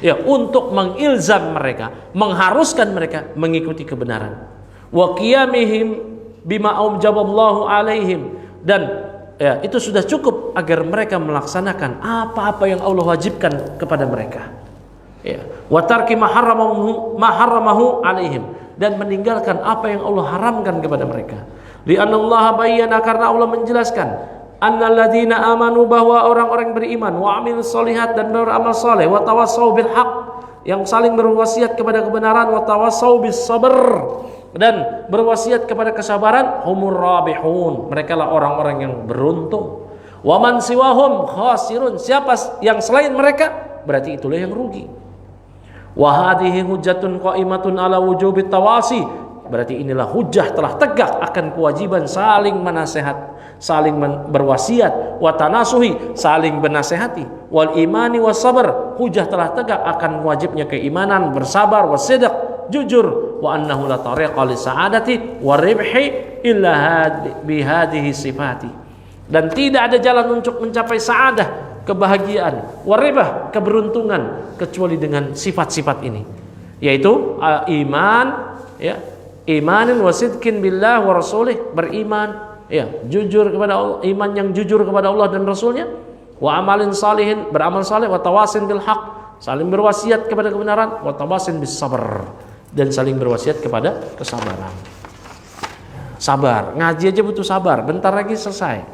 Ya, untuk mengilzam mereka, mengharuskan mereka mengikuti kebenaran. Wa qiyamihim bima aujaballahu alaihim, dan ya, itu sudah cukup agar mereka melaksanakan apa-apa yang Allah wajibkan kepada mereka. Ya, wa tarki ma harramahu alaihim, dan meninggalkan apa yang Allah haramkan kepada mereka. Li'anna Allah bayyana, karena Allah menjelaskan, annal ladzina amanu, bahwa orang-orang beriman, wa amilus solihat, dan beramal saleh, wa tawassau bil haq, yang saling berwasiat kepada kebenaran, wa tawassau bis sabr, dan berwasiat kepada kesabaran, humur rabihun, mereka lah orang-orang yang beruntung. Wa man siwahum khasirun, siapa yang selain mereka berarti itulah yang rugi. Wa hadhihi hujjatun qa'imatun ala wujubi tawasi, berarti inilah hujjah telah tegak akan kewajiban saling menasehat, saling berwasiat, wa tanasuhi, saling bernasehati, wal imani was sabar, hujjah telah tegak akan wajibnya keimanan, bersabar, wasidq, jujur, wa annahu la tariqa lis sa'adati wa ribhi illa bi hadhihi sifati, dan tidak ada jalan untuk mencapai sa'adah, kebahagiaan, waribah, keberuntungan, kecuali dengan sifat-sifat ini, yaitu iman, ya, imanin wasidkin billah wa rasulih, beriman, ya, jujur kepada Allah, iman yang jujur kepada Allah dan Rasulnya, wa amalin salihin, beramal saleh, wa tawasin bil haq, saling berwasiat kepada kebenaran, wa tawasin bis sabr, dan saling berwasiat kepada kesabaran. Sabar, ngaji aja butuh sabar, bentar lagi selesai.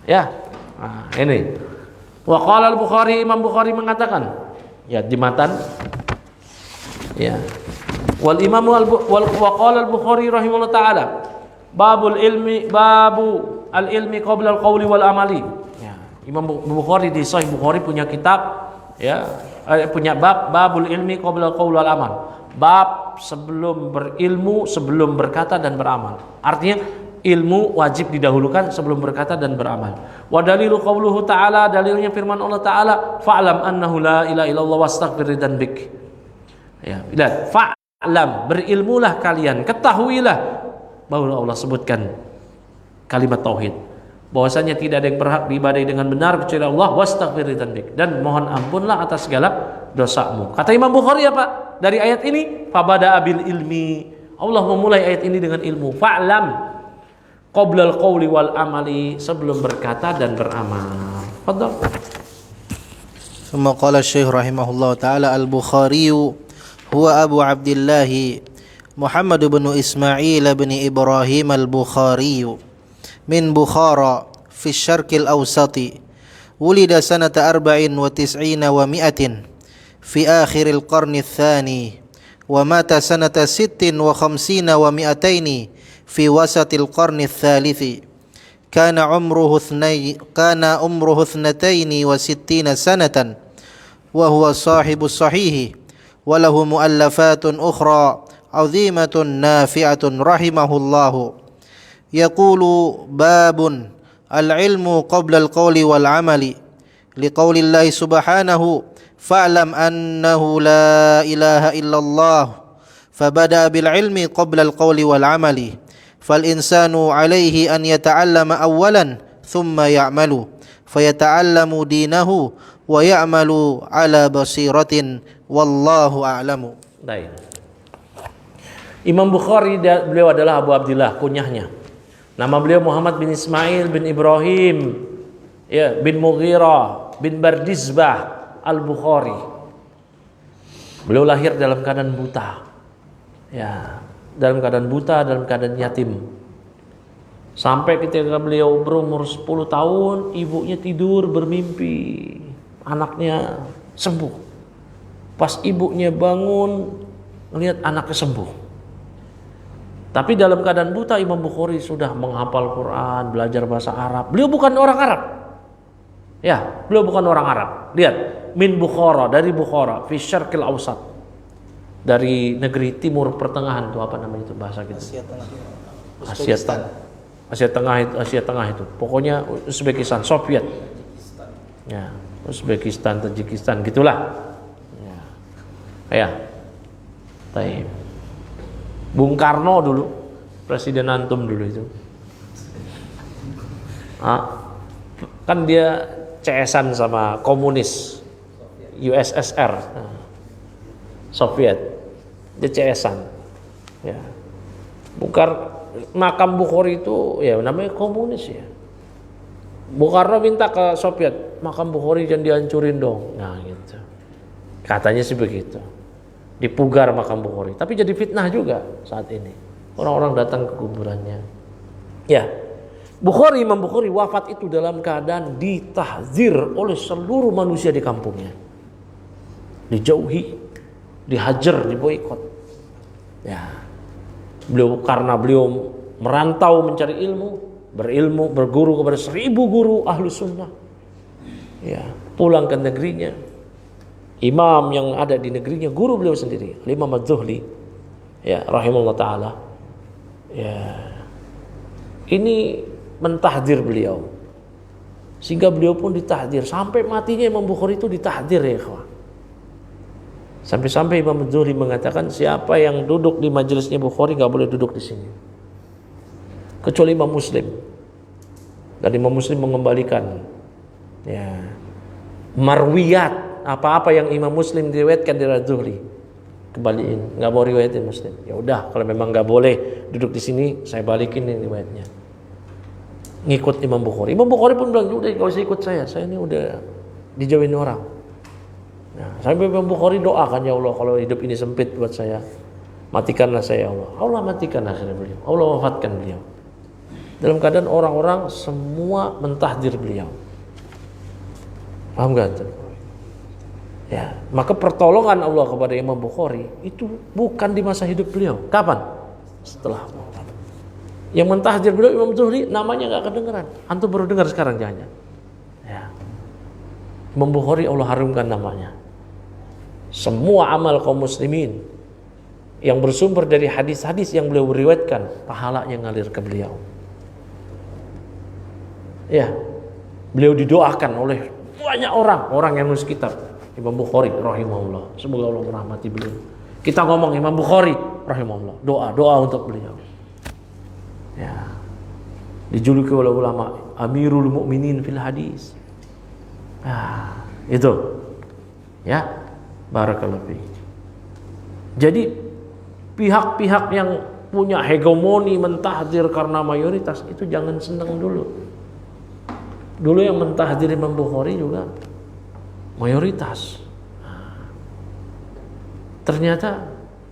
Ya, ini. Wa qala al-Bukhari, Imam Bukhari mengatakan, ya, di matan, ya, wal imam wa qala al-Bukhari rahimahullah taala, babu al-ilmi qabla al-qawli wal amali. Ya, Imam Bukhari di Sahih Bukhari punya kitab, ya, punya babul ilmi qabla al-qawli wal amal. Bab sebelum berilmu, sebelum berkata dan beramal. Artinya ilmu wajib didahulukan sebelum berkata dan beramal. Wa dalilu qauluhu ta'ala, dalilnya firman Allah Ta'ala, fa'lam annahu la ilaha illallah wastaghfir dzanbik. Ya, lihat, fa'lam, berilmulah kalian, ketahuilah bahwa Allah sebutkan kalimat tauhid, bahwasanya tidak ada yang berhak diibadahi dengan benar kecuali Allah, wastaghfir dzanbik, dan mohon ampunlah atas segala dosamu. Kata Imam Bukhari apa? Dari ayat ini, fabada bil ilmi, Allah memulai ayat ini dengan ilmu. Fa'lam, Qoblal qawli wal amali, sebelum berkata dan beramal. Fadhal. ثم قال الشيخ رحمه الله تعالى: البخاري هو أبو عبد الله محمد بن إسماعيل بن إبراهيم البخاري من بخارى في الشرق الأوسط، ولد سنة 94 و100 في آخر القرن الثاني، ومات سنة 56 و200 في وسط القرن الثالث. كان عمره 62 سنة، وهو صاحب الصحيح، وله مؤلفات أخرى عظيمة نافعة رحمه الله. يقول: باب العلم قبل القول والعمل، لقول الله سبحانه: فاعلم أنه لا إله إلا الله، فبدأ بالعلم قبل القول والعمل. فالإنسان عليه أن يتعلم أولا ثم يعمل، فيتعلم دينه ويعمل على بصيرة والله أعلم. Baik. Imam Bukhari, beliau adalah Abu Abdillah kunyahnya. Nama beliau Muhammad bin Ismail bin Ibrahim bin Mughirah bin Bardizbah Al-Bukhari. Beliau lahir dalam keadaan buta. Dalam keadaan yatim. Sampai ketika beliau berumur 10 tahun, ibunya tidur bermimpi anaknya sembuh. Pas ibunya bangun, melihat anaknya sembuh. Tapi dalam keadaan buta, Imam Bukhari sudah menghafal Quran, belajar bahasa Arab. Beliau bukan orang Arab. Beliau bukan orang Arab. Lihat, min Bukhara, dari Bukhara, fi syarqil awsat. Dari negeri timur pertengahan, itu apa namanya itu bahasa kita? Asia Tengah itu. Pokoknya Uzbekistan, Soviet. Uzbekistan, Tajikistan, gitulah. Baik. Bung Karno dulu, Presiden Antum dulu itu. Kan dia CS-an sama komunis USSR, Soviet. Dia CS-an. Makam Bukhari itu namanya komunis ya. Bung Karno minta ke Soviet, makam Bukhari jangan dihancurin dong. Nah gitu. Katanya sih begitu. Dipugar makam Bukhari, tapi jadi fitnah juga saat ini. Orang-orang datang ke kuburannya. Imam Bukhari wafat itu dalam keadaan ditahzir oleh seluruh manusia di kampungnya. Dijauhi, dihajar, diboikot. Karena beliau merantau mencari ilmu, berilmu, berguru kepada 1000 guru ahlu sunnah. Pulang ke negerinya. Imam yang ada di negerinya guru beliau sendiri, Imam Az-Zuhli, rahimahullah taala. Ini mentahdir beliau, sehingga beliau pun ditahdir sampai matinya. Imam Bukhari itu ditahdir ya kawan. Sampai-sampai Imam Az-Zuhli mengatakan, siapa yang duduk di majelisnya Bukhari nggak boleh duduk di sini, kecuali Imam Muslim. Dan Imam Muslim mengembalikan marwiyat, apa-apa yang Imam Muslim diriwayatkan dari Az-Zuhri, kembaliin, nggak mau riwayatin Muslim. Ya udah, kalau memang nggak boleh duduk di sini, saya balikin ini riwayatnya. Ngikut Imam Bukhari. Imam Bukhari pun bilang, udah nggak usah ikut saya ini udah dijauhin orang. Sampai Imam Bukhari doakan, ya Allah, kalau hidup ini sempit buat saya, matikanlah saya ya Allah. Allah matikan akhirnya beliau. Allah wafatkan beliau. Dalam keadaan orang-orang semua mentahdir beliau. Paham gak? Maka pertolongan Allah kepada Imam Bukhari itu bukan di masa hidup beliau. Kapan? Setelah wafat. Yang mentahdir beliau Imam Zuhri, namanya gak kedengeran. Antum baru dengar sekarang jangan. Imam Bukhari Allah harumkan namanya. Semua amal kaum muslimin yang bersumber dari hadis-hadis yang beliau riwayatkan, pahalanya ngalir ke beliau. Beliau didoakan oleh banyak orang yang nulis kitab. Imam Bukhari rahimahullah, semoga Allah merahmati beliau. Kita ngomong Imam Bukhari rahimahullah, doa untuk beliau. Dijuluki oleh ulama Amirul Mukminin fil hadis. Itu. Barakallahu fiik. Jadi pihak-pihak yang punya hegemoni mentahdir karena mayoritas, itu jangan senang dulu. Dulu yang mentahdir Imam Bukhari juga mayoritas. Ternyata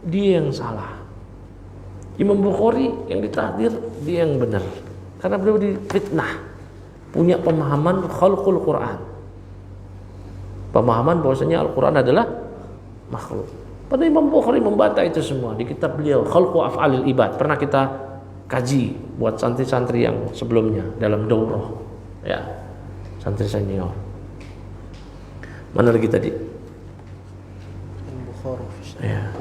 dia yang salah. Imam Bukhari yang ditahdir, dia yang benar. Karena beliau difitnah, punya pemahaman khalqul Quran, pemahaman bahwasanya Al-Quran adalah makhluk. Padahal Imam Bukhari membantah itu semua di kitab beliau Khalqu Af'alil Ibad. Pernah kita kaji buat santri-santri yang sebelumnya dalam daurah, ya, santri senior. Mana lagi tadi? Ya.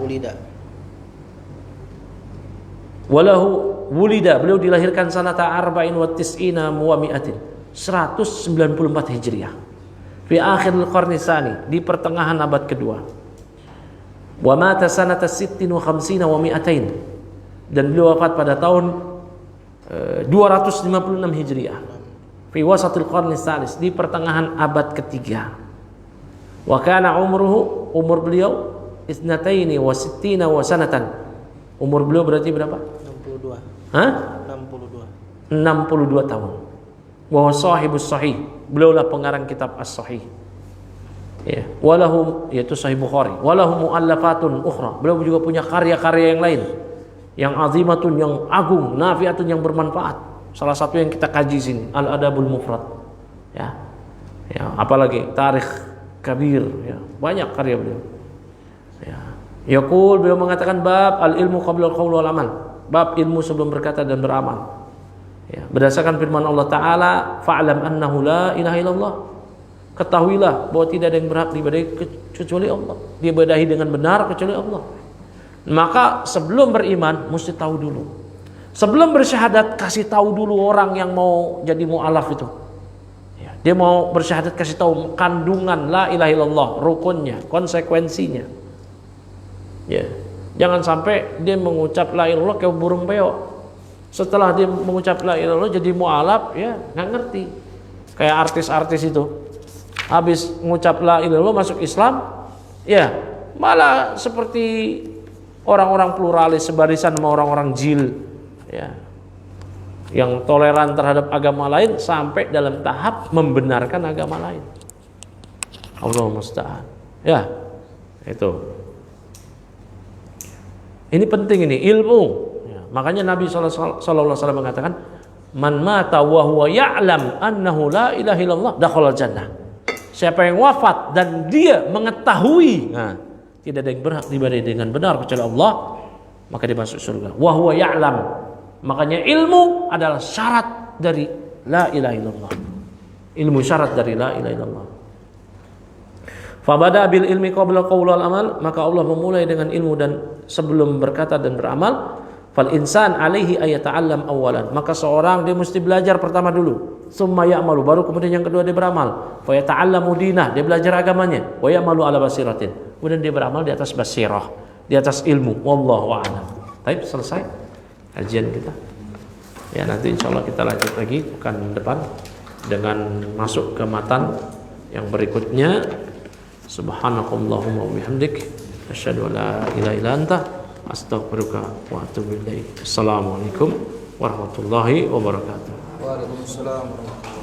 Walahu wulida, beliau dilahirkan sanata arba'in wa tis'ina wa mi'atin, 194 Hijriah. Fi akhiril qarni tsani, di pertengahan abad kedua. Wa mata sanata 56 wa mi'atain, dan beliau wafat pada tahun 256 Hijriah. Fi wasatil qarni tsalis, di pertengahan abad ketiga. Wa kana umruhu, umur beliau isnataini wa sittina wa sanatan. Umur beliau berarti berapa? 62. Hah? 62. 62 tahun. Wa sahibus sahih, beliaulah pengarang kitab As-Sahih. Ya, walahum, yaitu Sahih Bukhari. Walahum mu'allafatun ukhra, beliau juga punya karya-karya yang lain yang azimatun, yang agung, nafiatun, yang bermanfaat. Salah satu yang kita kaji sini Al-Adabul Mufrad. Ya. Ya, apalagi Tarikh Kabir, ya, banyak karya beliau. Ya. Yaqul, beliau mengatakan bab al-ilmu qabla al-qaul wal amal, bab ilmu sebelum berkata dan beramal. Ya, berdasarkan firman Allah Ta'ala, fa'lam annahu la ilaha illallah, ketahuilah bahwa tidak ada yang berhak diibadahi kecuali Allah, diibadahi dengan benar kecuali Allah. Maka sebelum beriman mesti tahu dulu. Sebelum bersyahadat kasih tahu dulu orang yang mau jadi mu'alaf itu. Ya, dia mau bersyahadat kasih tahu kandungan la ilaha illallah, rukunnya, konsekuensinya. Ya, jangan sampai dia mengucap la ilaha illallah kayak burung beo. Setelah dia mengucap la ilaha illallah jadi mu'alaf, ya nggak ngerti. Kayak artis-artis itu, habis mengucap la ilaha illallah masuk Islam, ya malah seperti orang-orang pluralis, sebarisan sama orang-orang jil, ya, yang toleran terhadap agama lain sampai dalam tahap membenarkan agama lain. Allah musta'an. Ya, itu. Ini penting, ini ilmu. Ya, makanya Nabi SAW mengatakan, man mata wa huwa ya'lam annahu la ilaha illallah dakhala jannah. Siapa yang wafat dan dia mengetahui, nah, tidak ada yang berhak diibadahi dengan benar kecuali Allah, maka dia masuk surga. Wa huwa ya'lam. Makanya ilmu adalah syarat dari la ilaha illallah. Ilmu syarat dari la ilaha illallah. Fabada bil ilmi qabla qaul wal amal, maka Allah memulai dengan ilmu dan sebelum berkata dan beramal. Fal insan alaihi ayata'allam awalan, maka seorang dia mesti belajar pertama dulu, summa ya'malu, baru kemudian yang kedua dia beramal. Fa yata'allamu dinah, dia belajar agamanya, wa ya'malu ala basiratin, kemudian dia beramal di atas basirah, di atas ilmu. Wallahu a'lam. Baik, selesai kajian kita. Ya, nanti insyaallah kita lanjut lagi pekan depan dengan masuk ke matan yang berikutnya. Subhanakallahumma wa bihamdik, asyhadu an la ilaha illa anta, astaghfiruka wa atubu ilaik. Assalamualaikum warahmatullahi wabarakatuh. Waalaikumsalam warahmatullahi wabarakatuh.